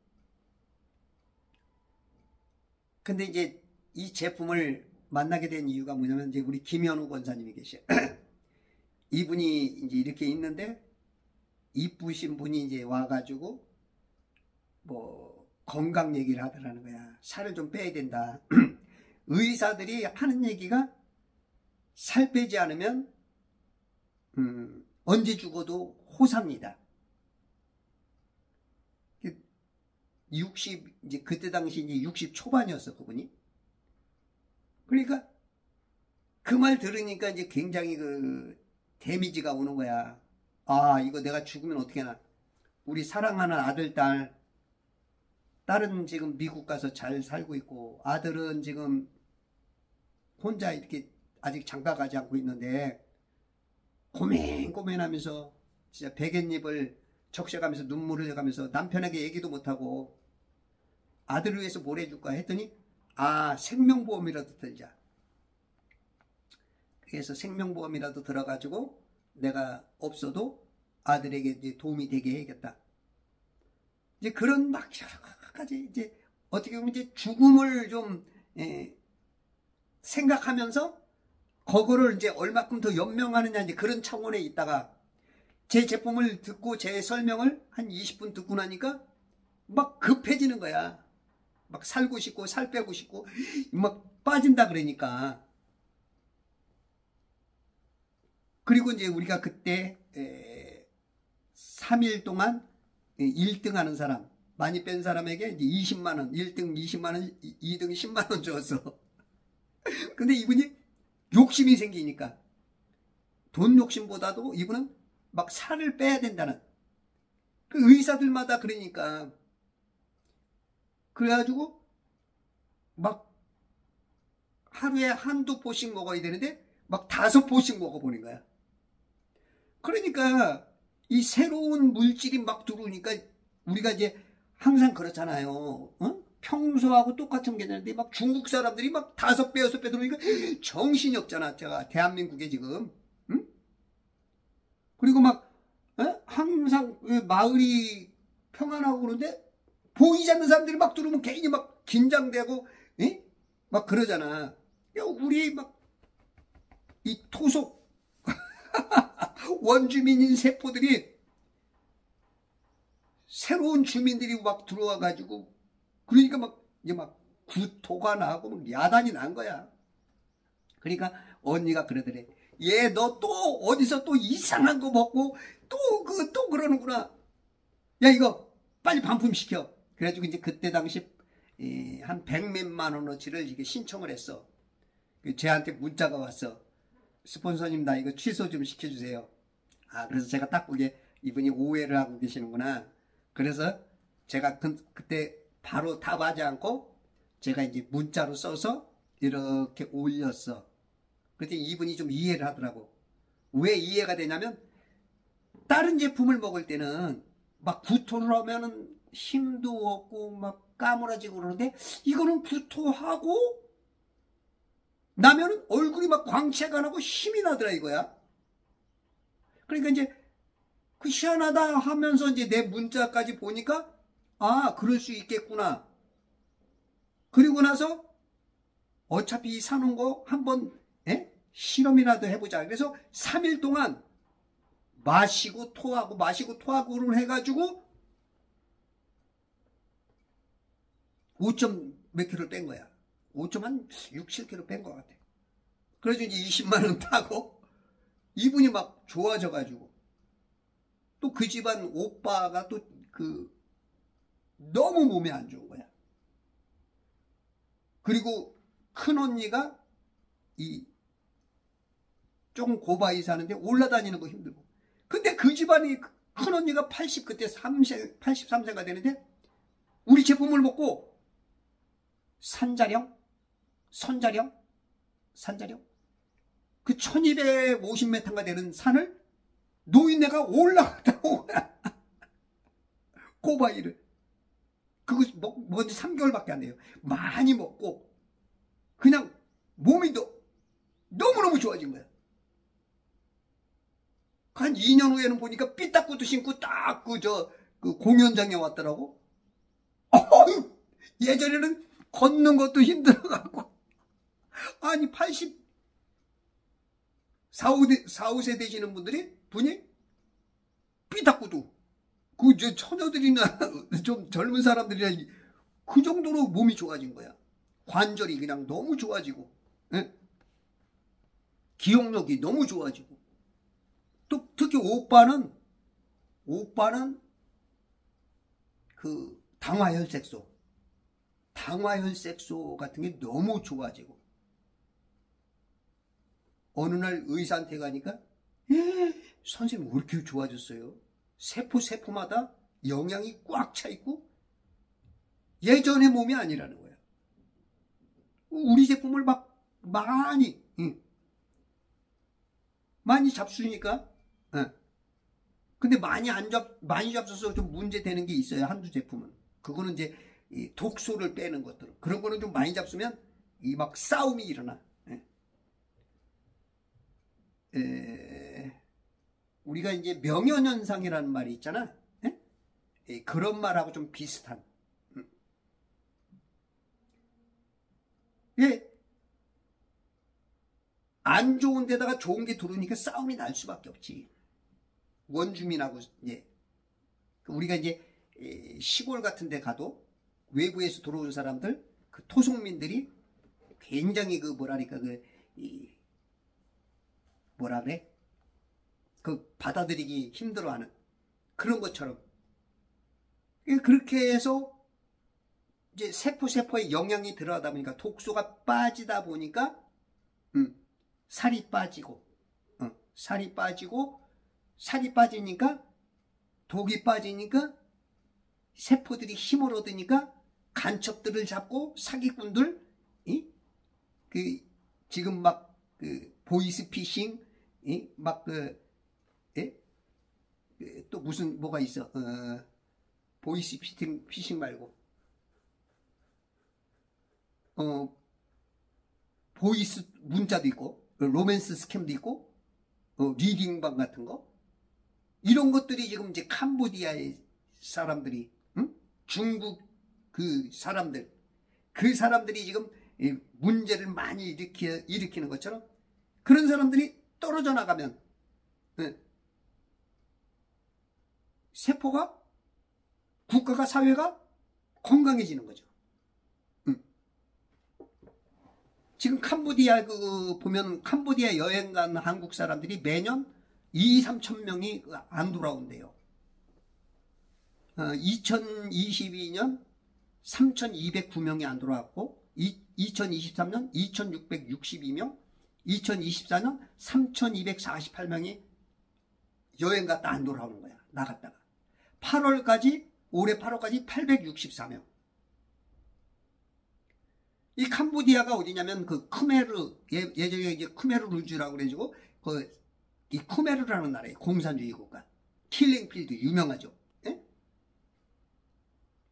근데 이제 이 제품을 만나게 된 이유가 뭐냐면, 이제 우리 김현우 권사님이 계셔. 이분이 이제 이렇게 있는데, 이쁘신 분이 이제 와가지고 뭐 건강 얘기를 하더라는 거야. 살을 좀 빼야 된다. 의사들이 하는 얘기가 살 빼지 않으면 언제 죽어도 호사입니다. 60, 이제 그때 당시 이제 60 초반이었어, 그분이. 그러니까 그 말 들으니까 이제 굉장히 그 데미지가 오는 거야. 아, 이거 내가 죽으면 어떻게 하나. 우리 사랑하는 아들, 딸은 지금 미국 가서 잘 살고 있고, 아들은 지금 혼자 이렇게 아직 장가 가지 않고 있는데, 고민하면서 진짜 베갯잎을 적셔가면서 눈물을 흘려가면서 남편에게 얘기도 못하고, 아들을 위해서 뭘 해줄까 했더니, 아, 생명보험이라도 들자. 그래서 생명보험이라도 들어가지고 내가 없어도 아들에게 이제 도움이 되게 해야겠다. 이제 그런 막 여러 가지 이제 어떻게 보면 이제 죽음을 좀 생각하면서 그거를 이제 얼마큼 더 연명하느냐, 이제 그런 차원에 있다가 제 제품을 듣고 제 설명을 한 20분 듣고 나니까 막 급해지는 거야. 막 살고 싶고 살 빼고 싶고 막 빠진다 그러니까. 그리고 이제 우리가 그때 3일 동안 1등 하는 사람, 많이 뺀 사람에게 이제 20만 원, 1등 20만 원, 2등 10만 원 줬어. 근데 이분이 욕심이 생기니까, 돈 욕심보다도 이분은 막 살을 빼야 된다는, 그 의사들마다 그러니까. 그래가지고 막 하루에 한두 포씩 먹어야 되는데 막 5포씩 먹어보는 거야. 그러니까 이 새로운 물질이 막 들어오니까 우리가 이제 항상 그렇잖아요. 어? 평소하고 똑같은 게 되는데 막 중국 사람들이 막 5배, 6배 들어오니까 정신이 없잖아. 제가 대한민국에 지금. 응? 그리고 막 항상 마을이 평안하고 그런데 보이지 않는 사람들이 막 들어오면 괜히 막 긴장되고 막 그러잖아. 우리 막 이 토속 원주민인 세포들이, 새로운 주민들이 막 들어와 가지고, 그러니까 막 이제 막 구토가 나고 막 야단이 난 거야. 그러니까 언니가 그러더래. 얘 너 또 어디서 또 이상한 거 먹고 또 그러는구나. 야, 이거 빨리 반품시켜. 그래가지고 이제 그때 당시 한 100몇만 원어치를 이게 신청을 했어. 쟤한테 문자가 왔어. 스폰서님, 나 이거 취소 좀 시켜주세요. 아, 그래서 제가 딱 보기에 이분이 오해를 하고 계시는구나. 그래서 제가 그때 바로 답하지 않고 제가 이제 문자로 써서 이렇게 올렸어. 그랬더니 이분이 좀 이해를 하더라고. 왜 이해가 되냐면, 다른 제품을 먹을 때는 막 구토를 하면은 힘도 없고 막 까무라지고 그러는데, 이거는 구토하고 나면은 얼굴이 막 광채가 나고 힘이 나더라 이거야. 그러니까 이제 그 희한하다 하면서 이제 내 문자까지 보니까, 아, 그럴 수 있겠구나. 그리고 나서 어차피 사는 거 한번 실험이라도 해보자. 그래서 3일 동안 마시고 토하고를 해가지고 5점 몇 킬로를 뺀 거야. 5점 6, 7kg 뺀 것 같아. 그래서 이제 20만 원 타고 이분이 막 좋아져가지고, 또 그 집안 오빠가 또 너무 몸에 안 좋은 거야. 그리고 큰 언니가 조금 고바이 사는데 올라다니는 거 힘들고. 근데 그 집안이 큰 언니가 그때 83세가 되는데 우리 제품을 먹고 산자령 그 1250m가 되는 산을 노인네가 올라갔다고. 고바이를. 그거 먹은 지 3개월밖에 안 돼요. 많이 먹고 그냥 몸이 너무너무 좋아진 거야. 한 2년 후에는 보니까 삐딱구도 신고 딱 그 공연장에 왔더라고. 예전에는 걷는 것도 힘들어갖고. 아니 4, 5세 되시는 분이 삐딱구도 처녀들이나 좀 젊은 사람들이나 그 정도로 몸이 좋아진 거야. 관절이 그냥 너무 좋아지고, 예? 기억력이 너무 좋아지고. 또 특히 오빠는 그 당화혈색소 같은 게 너무 좋아지고. 어느 날 의사한테 가니까 선생님 왜 이렇게 좋아졌어요? 세포마다 영양이 꽉 차 있고 예전의 몸이 아니라는 거야. 우리 제품을 막 많이 잡수니까. 근데 많이 잡숴서 좀 문제되는 게 있어요. 한두 제품은. 그거는 이제 이 독소를 빼는 것들. 그런 거는 좀 많이 잡수면 이 막 싸움이 일어나. 우리가 이제 명현현상이라는 말이 있잖아. 그런 말하고 좀 비슷한. 안 좋은 데다가 좋은 게 들어오니까 싸움이 날 수밖에 없지. 원주민하고 우리가 이제 시골 같은 데 가도 외부에서 들어온 사람들, 그 토속민들이 굉장히 받아들이기 힘들어하는 그런 것처럼. 그렇게 해서 이제 세포에 영양이 들어가다 보니까 독소가 빠지다 보니까 살이 빠지고 독이 빠지니까 세포들이 힘을 얻으니까 간첩들을 잡고 사기꾼들, 지금 보이스피싱, 또 뭐가 있어? 보이스피싱 말고 보이스 문자도 있고 로맨스 스캠도 있고 리딩방 같은 거, 이런 것들이 지금 이제 캄보디아의 사람들이, 중국 그 사람들이 지금 문제를 많이 일으키는 것처럼, 그런 사람들이 떨어져 나가면 세포가, 국가가, 사회가 건강해지는 거죠. 지금 캄보디아 보면 캄보디아 여행 간 한국 사람들이 매년 2-3천 명이 안 돌아온대요. 2022년 3,209명이 안 돌아왔고, 2023년 2,662명, 2024년 3,248명이 여행 갔다 안 돌아오는 거야. 나갔다가. 올해 8월까지 864명. 이 캄보디아가 어디냐면 그 크메르, 예전에 이제 크메르 루즈라고 그래가지고 이 크메르라는 나라예요. 공산주의 국가. 킬링필드 유명하죠.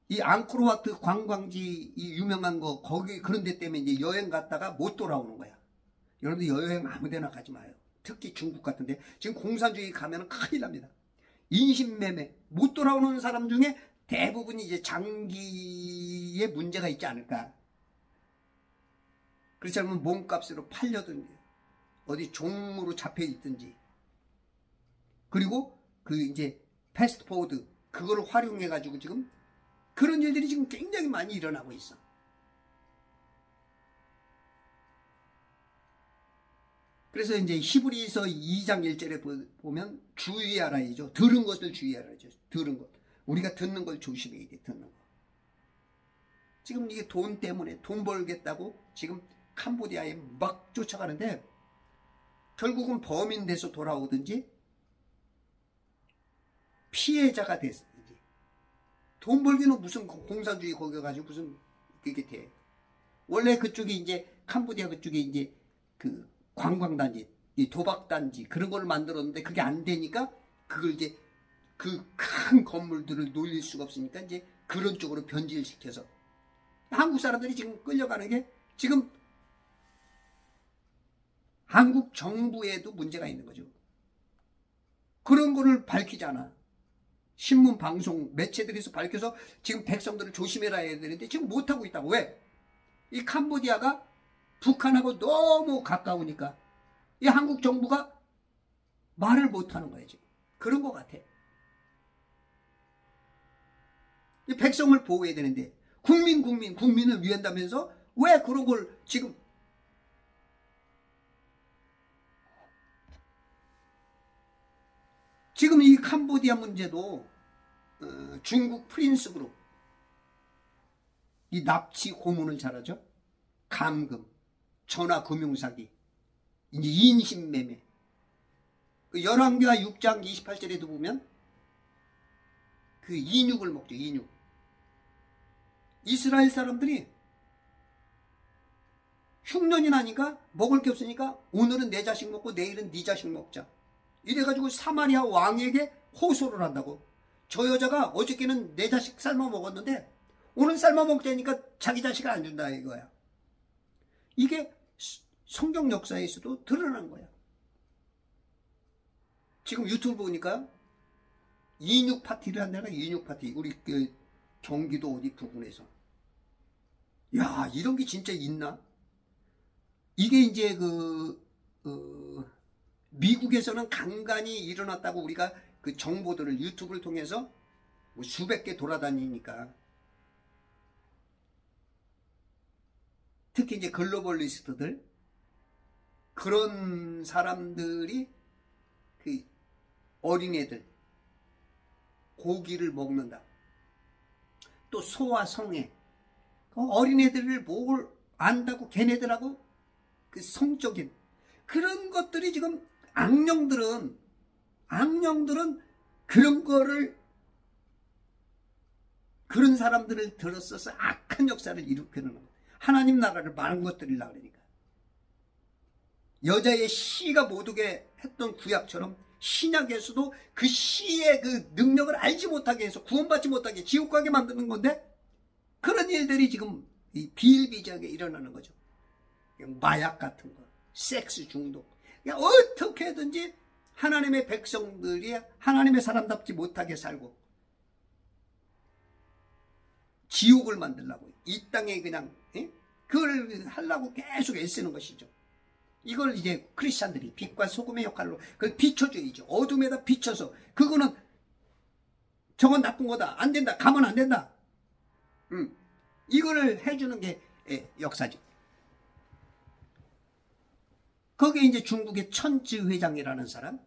이 앙코르와트 관광지 유명한 거, 거기 그런 데 때문에 이제 여행 갔다가 못 돌아오는 거야. 여러분들 여행 아무 데나 가지 마요. 특히 중국 같은데 지금 공산주의 가면은 큰일 납니다. 인신매매, 못 돌아오는 사람 중에 대부분이 이제 장기에 문제가 있지 않을까. 그렇지 않으면 몸값으로 팔려든지 어디 종으로 잡혀 있든지, 그리고 이제 패스트포드 그거를 활용해 가지고 지금 그런 일들이 지금 굉장히 많이 일어나고 있어. 그래서 이제 히브리서 2장 1절에 보면 주의하라이죠. 들은 것을 주의하라죠. 들은 것. 우리가 듣는 걸 조심해야 돼. 듣는 거. 지금 이게 돈 때문에 돈 벌겠다고 지금 캄보디아에 막 쫓아가는데 결국은 범인 돼서 돌아오든지 피해자가 됐든지. 돈 벌기는 무슨 공산주의 거기 가지고 무슨 그게 돼. 원래 그쪽이 이제 캄보디아 그쪽에 이제 그 관광단지, 이 도박단지 그런 걸 만들었는데 그게 안 되니까 그걸 이제 그 큰 건물들을 놀릴 수가 없으니까 이제 그런 쪽으로 변질시켜서 한국 사람들이 지금 끌려가는 게 지금 한국 정부에도 문제가 있는 거죠. 그런 거를 밝히지 않아. 신문, 방송, 매체들에서 밝혀서 지금 백성들을 조심해라 해야 되는데 지금 못하고 있다고. 왜? 이 캄보디아가 북한하고 너무 가까우니까 이 한국 정부가 말을 못하는 거예요. 지금. 그런 것 같아. 이 백성을 보호해야 되는데 국민을 위한다면서 왜 그런 걸 지금 이 캄보디아 문제도 중국 프린스 그룹 이 납치 고문을 잘하죠. 감금, 전화 금융사기, 이제 인신매매. 그 열왕기하 6장 28절에도 보면 그 인육을 먹죠. 인육. 이스라엘 사람들이 흉년이 나니까 먹을 게 없으니까 오늘은 내 자식 먹고 내일은 네 자식 먹자. 이래가지고 사마리아 왕에게 호소를 한다고. 저 여자가 어저께는 내 자식 삶아 먹었는데 오늘 삶아 먹자니까 자기 자식을 안 준다 이거야. 이게 성경 역사에서도 드러난 거야. 지금 유튜브 보니까 인육 파티를 한다니까. 인육 파티. 우리 그 경기도 어디 부근에서. 야, 이런 게 진짜 있나? 이게 이제 미국에서는 간간히 일어났다고 우리가 그 정보들을 유튜브를 통해서 뭐 수백 개 돌아다니니까. 특히 이제 글로벌리스트들 그런 사람들이 그 어린애들 고기를 먹는다. 또 소와 성애. 어린애들을 뭘 안다고 걔네들하고 그 성적인 그런 것들이 지금 악령들은 그런 거를 그런 사람들을 들어서서 악한 역사를 일으키는 거예요. 하나님 나라를 망가뜨리려고 그러니까. 여자의 시가 못 오게 했던 구약처럼 신약에서도 그 시의 그 능력을 알지 못하게 해서 구원받지 못하게 지옥 가게 만드는 건데 그런 일들이 지금 비일비재하게 일어나는 거죠. 마약 같은 거, 섹스 중독. 어떻게든지 하나님의 백성들이 하나님의 사람답지 못하게 살고 지옥을 만들려고 이 땅에 그냥 그걸 하려고 계속 애쓰는 것이죠. 이걸 이제 크리스찬들이 빛과 소금의 역할로 그걸 비춰줘야죠. 어둠에다 비춰서 그거는 저건 나쁜 거다. 안 된다. 가면 안 된다. 이거를 해주는 게 역사죠. 거기에 이제 중국의 천지 회장이라는 사람,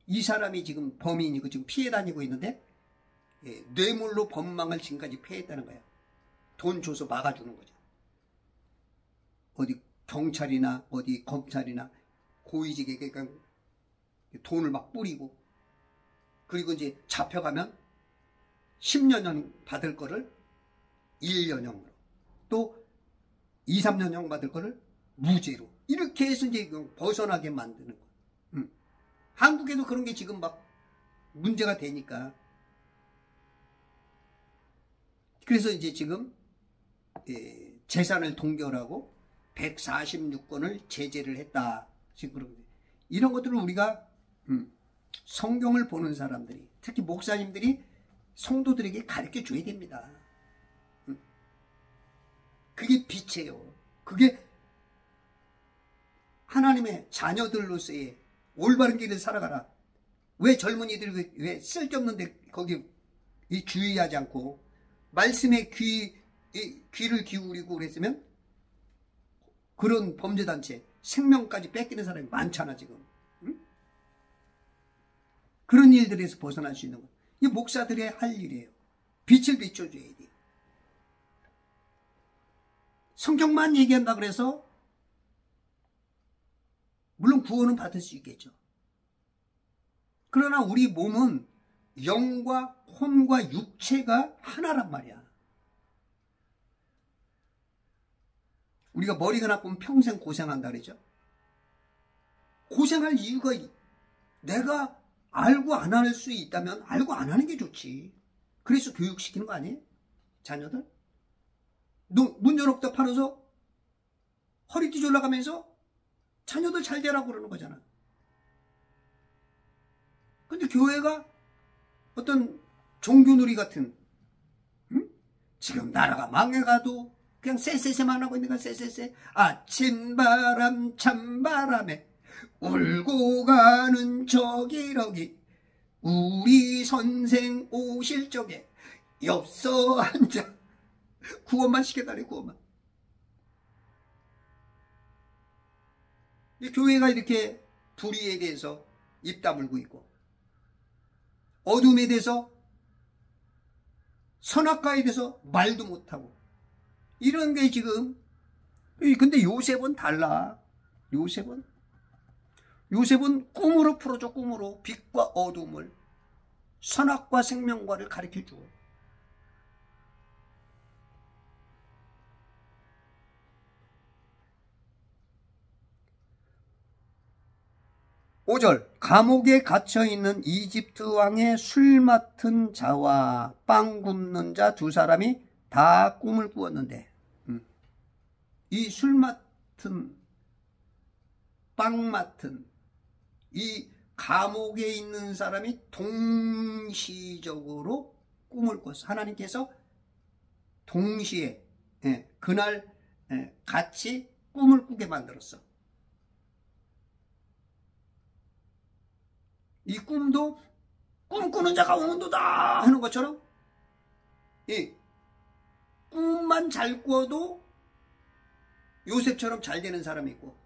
이 사람이 지금 범인이고 지금 피해 다니고 있는데 뇌물로 법망을 지금까지 패했다는 거야. 돈 줘서 막아주는 거죠. 어디 경찰이나 어디 검찰이나 고위직에게 돈을 막 뿌리고 그리고 이제 잡혀가면 10년형 받을 거를 1년형으로 또 2, 3년형 받을 거를 무죄로 이렇게 해서 이제 벗어나게 만드는 거. 한국에도 그런 게 지금 막 문제가 되니까. 그래서 이제 지금 재산을 동결하고 146건을 제재를 했다. 지금 이런 것들을 우리가 성경을 보는 사람들이 특히 목사님들이 성도들에게 가르쳐 줘야 됩니다. 그게 빛이에요. 그게 하나님의 자녀들로서의 올바른 길을 살아가라. 왜 젊은이들 왜 쓸데없는데 거기 주의하지 않고 말씀에 귀를 기울이고 그랬으면 그런 범죄단체 생명까지 뺏기는 사람이 많잖아 지금. 그런 일들에서 벗어날 수 있는 것. 이게 목사들의 할 일이에요. 빛을 비춰줘야 돼요. 성경만 얘기한다 그래서 물론 구원은 받을 수 있겠죠. 그러나 우리 몸은 영과 혼과 육체가 하나란 말이야. 우리가 머리가 나쁘면 평생 고생한다 그러죠. 고생할 이유가 내가 알고 안 할 수 있다면 알고 안 하는 게 좋지. 그래서 교육시키는 거 아니에요? 자녀들? 문 열었다 팔아서 허리띠 졸라가면서 자녀들 잘 되라고 그러는 거잖아. 근데 교회가 어떤 종교놀이 같은, 응? 지금 나라가 망해가도 그냥 쎄쎄쎄만 하고 있는 거야. 쎄쎄쎄. 아침바람 찬바람에 울고 가는 저기러기 우리 선생 오실 적에 엽서 한 장 구원만 시켜달래. 구원만. 이 교회가 이렇게 불의에 대해서 입 다물고 있고 어둠에 대해서 선악과에 대해서 말도 못하고 이런 게 지금. 근데 요셉은 달라. 요셉은 꿈으로 풀어줘. 꿈으로 빛과 어둠을, 선악과 생명과를 가르쳐줘. 5절 감옥에 갇혀있는 이집트 왕의 술 맡은 자와 빵 굽는 자 두 사람이 다 꿈을 꾸었는데, 이 술 맡은 빵 맡은 이 감옥에 있는 사람이 동시적으로 꿈을 꿨어. 하나님께서 동시에 그날 같이 꿈을 꾸게 만들었어. 이 꿈도 꿈꾸는 자가 오는도다 하는 것처럼 이 꿈만 잘 꾸어도 요셉처럼 잘 되는 사람이 있고,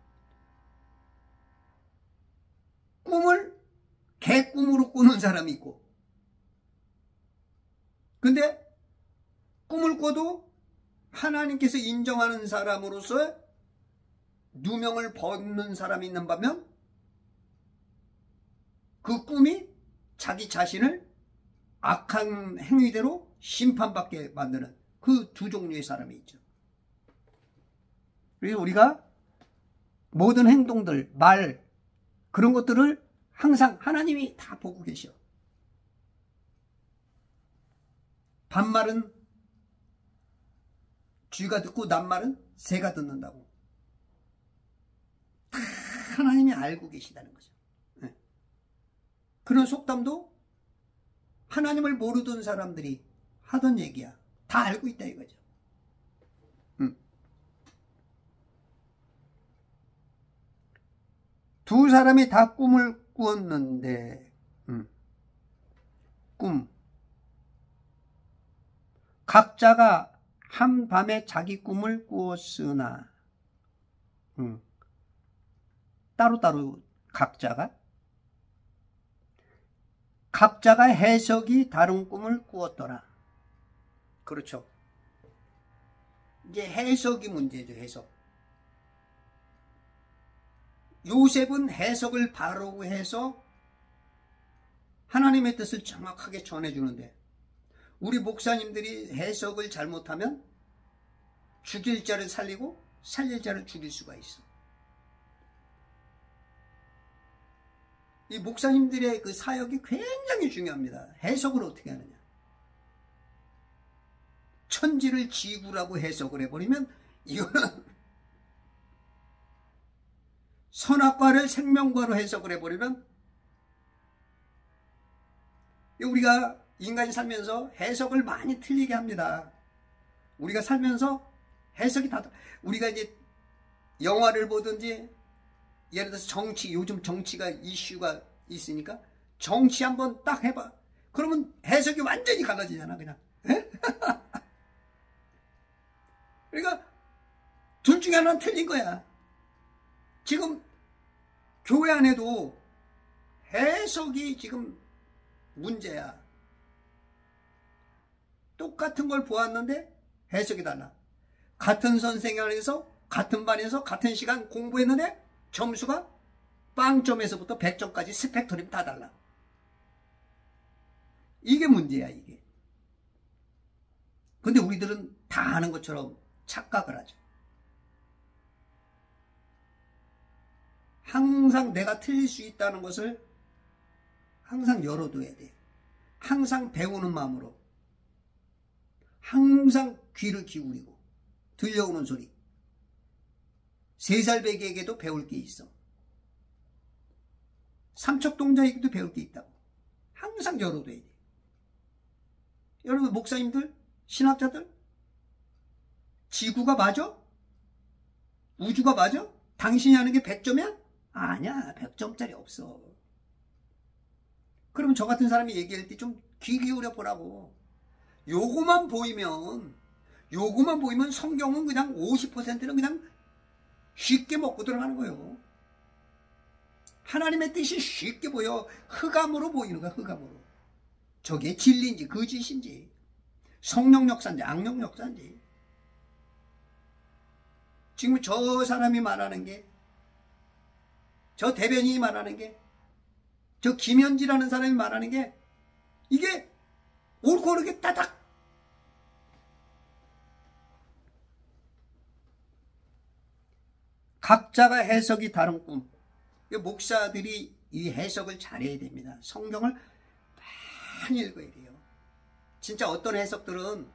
꿈을 개꿈으로 꾸는 사람이 있고, 근데 꿈을 꿔도 하나님께서 인정하는 사람으로서 누명을 벗는 사람이 있는 반면 그 꿈이 자기 자신을 악한 행위대로 심판받게 만드는 그 두 종류의 사람이 있죠. 그래서 우리가 모든 행동들, 말, 그런 것들을 항상 하나님이 다 보고 계셔. 반말은 쥐가 듣고 낱말은 새가 듣는다고. 다 하나님이 알고 계시다는 거죠. 그런 속담도 하나님을 모르던 사람들이 하던 얘기야. 다 알고 있다 이거죠. 두 사람이 다 꿈을 꾸었는데, 꿈. 각자가 한밤에 자기 꿈을 꾸었으나, 따로따로 각자가 해석이 다른 꿈을 꾸었더라. 그렇죠. 이제 해석이 문제죠. 해석. 요셉은 해석을 바로 해서 하나님의 뜻을 정확하게 전해주는데, 우리 목사님들이 해석을 잘못하면 죽일 자를 살리고 살릴 자를 죽일 수가 있어. 이 목사님들의 그 사역이 굉장히 중요합니다. 해석을 어떻게 하느냐. 천지를 지구라고 해석을 해버리면 이거는 선악과를 생명과로 해석을 해버리면, 우리가 인간이 살면서 해석을 많이 틀리게 합니다. 우리가 살면서 해석이 다, 우리가 이제 영화를 보든지, 예를 들어서 정치, 요즘 정치가 이슈가 있으니까 정치 한번 딱 해봐. 그러면 해석이 완전히 갈라지잖아 그냥. 그러니까 둘 중에 하나는 틀린 거야. 지금 교회 안에도 해석이 지금 문제야. 똑같은 걸 보았는데 해석이 달라. 같은 선생님 안에서 같은 반에서 같은 시간 공부했는데 점수가 빵점에서부터 100점까지 스펙트럼이 다 달라. 이게 문제야, 이게. 근데 우리들은 다 아는 것처럼 착각을 하죠. 항상 내가 틀릴 수 있다는 것을 항상 열어둬야 돼. 항상 배우는 마음으로. 항상 귀를 기울이고 들려오는 소리. 3살 배기에게도 배울 게 있어. 삼척동자에게도 배울 게 있다고. 항상 열어둬야 돼. 여러분 목사님들, 신학자들, 지구가 맞아? 우주가 맞아? 당신이 하는 게 100점이야? 아니야, 100점짜리 없어. 그럼 저 같은 사람이 얘기할 때 좀 귀 기울여 보라고. 요거만 보이면 성경은 그냥 50%는 그냥 쉽게 먹고 들어가는 거예요. 하나님의 뜻이 쉽게 보여. 흑암으로 보이는 거야, 흑암으로. 저게 진리인지 거짓인지, 성령 역사인지 악령 역사인지. 지금 저 사람이 말하는 게, 저 대변인이 말하는 게, 저 김현지라는 사람이 말하는 게, 이게 옳고 그르게 따닥. 각자가 해석이 다른 꿈. 목사들이 이 해석을 잘해야 됩니다. 성경을 많이 읽어야 돼요. 진짜 어떤 해석들은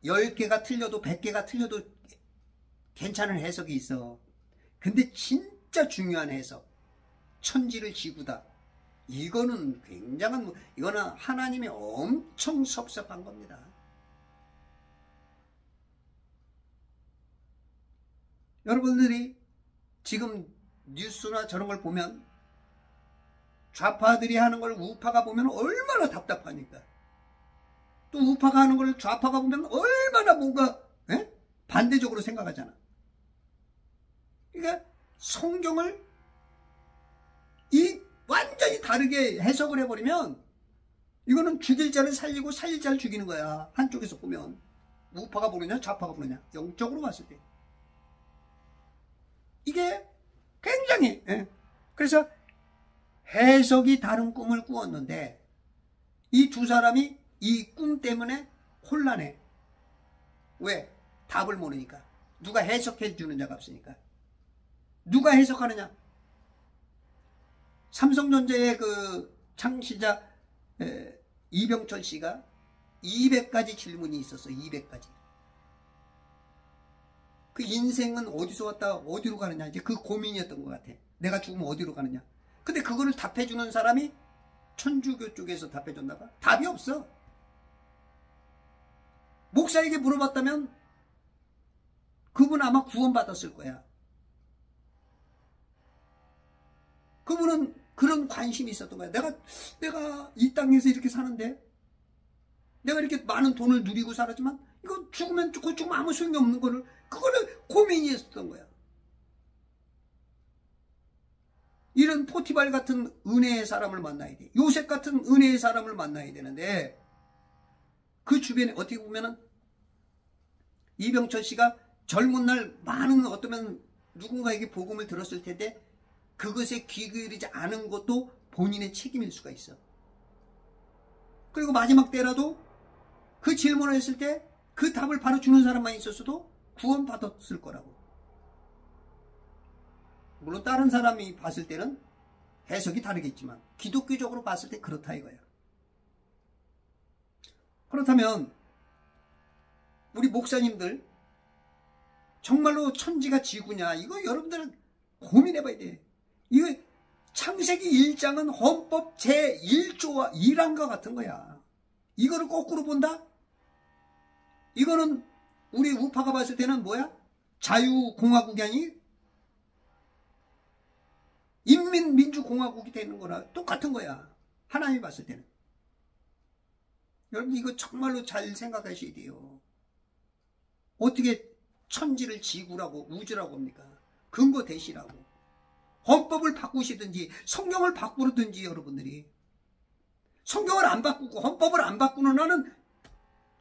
10개가 틀려도 100개가 틀려도 괜찮은 해석이 있어. 근데 진짜 중요한 해석, 천지를 지구다. 이거는 굉장한, 이거는 하나님이 엄청 섭섭한 겁니다. 여러분들이 지금 뉴스나 저런 걸 보면 좌파들이 하는 걸 우파가 보면 얼마나 답답하니까. 또 우파가 하는 걸 좌파가 보면 얼마나 뭔가 반대적으로 생각하잖아. 그러니까 성경을 완전히 다르게 해석을 해버리면 이거는 죽일 자를 살리고 살릴 자를 죽이는 거야. 한쪽에서 보면 우파가 보느냐 좌파가 보느냐, 영적으로 봤을 때 이게 굉장히 그래서 해석이 다른 꿈을 꾸었는데 이 두 사람이 이 꿈 때문에 혼란해. 왜? 답을 모르니까. 누가 해석해 주는 자가 없으니까. 누가 해석하느냐? 삼성전자의 그 창시자 이병철 씨가 200가지 질문이 있었어. 200가지. 그 인생은 어디서 왔다 어디로 가느냐, 이제 그 고민이었던 것 같아. 내가 죽으면 어디로 가느냐. 근데 그거를 답해주는 사람이 천주교 쪽에서 답해줬나 봐. 답이 없어. 목사에게 물어봤다면 그분 아마 구원받았을 거야. 그분은 그런 관심이 있었던 거야. 내가 이 땅에서 이렇게 사는데, 내가 이렇게 많은 돈을 누리고 살았지만 이거 죽으면 아무 소용이 없는 거를, 그거를 고민이 있었던 거야. 이런 포티발 같은 은혜의 사람을 만나야 돼. 요셉 같은 은혜의 사람을 만나야 되는데, 그 주변에 어떻게 보면은 이병철 씨가 젊은 날 많은 어쩌면 누군가에게 복음을 들었을 텐데 그것에 귀 기울이지 않은 것도 본인의 책임일 수가 있어. 그리고 마지막 때라도 그 질문을 했을 때 그 답을 바로 주는 사람만 있었어도 구원받았을 거라고. 물론 다른 사람이 봤을 때는 해석이 다르겠지만 기독교적으로 봤을 때 그렇다 이거야. 그렇다면 우리 목사님들 정말로 천지가 지구냐, 이거 여러분들은 고민해봐야 돼. 이거 창세기 1장은 헌법 제1조와 1항과 같은 거야. 이거를 거꾸로 본다? 이거는 우리 우파가 봤을 때는 뭐야? 자유공화국이 아니 인민민주공화국이 되는 거라 똑같은 거야. 하나님이 봤을 때는. 여러분 이거 정말로 잘 생각하셔야 돼요. 어떻게 천지를 지구라고 우주라고 합니까? 근거 대시라고. 헌법을 바꾸시든지 성경을 바꾸든지 여러분들이. 성경을 안 바꾸고 헌법을 안 바꾸는 한은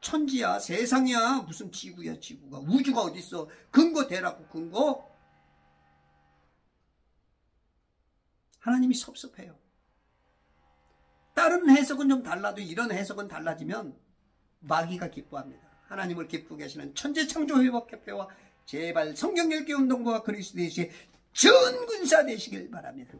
천지야, 세상이야, 무슨 지구야, 지구가. 우주가 어딨어. 근거 대라고, 근거. 하나님이 섭섭해요. 다른 해석은 좀 달라도 이런 해석은 달라지면 마귀가 기뻐합니다. 하나님을 기쁘게 하시는 천지창조회복협회와 제발 성경읽기 운동부와 그리스도의 전군사 되시길 바랍니다.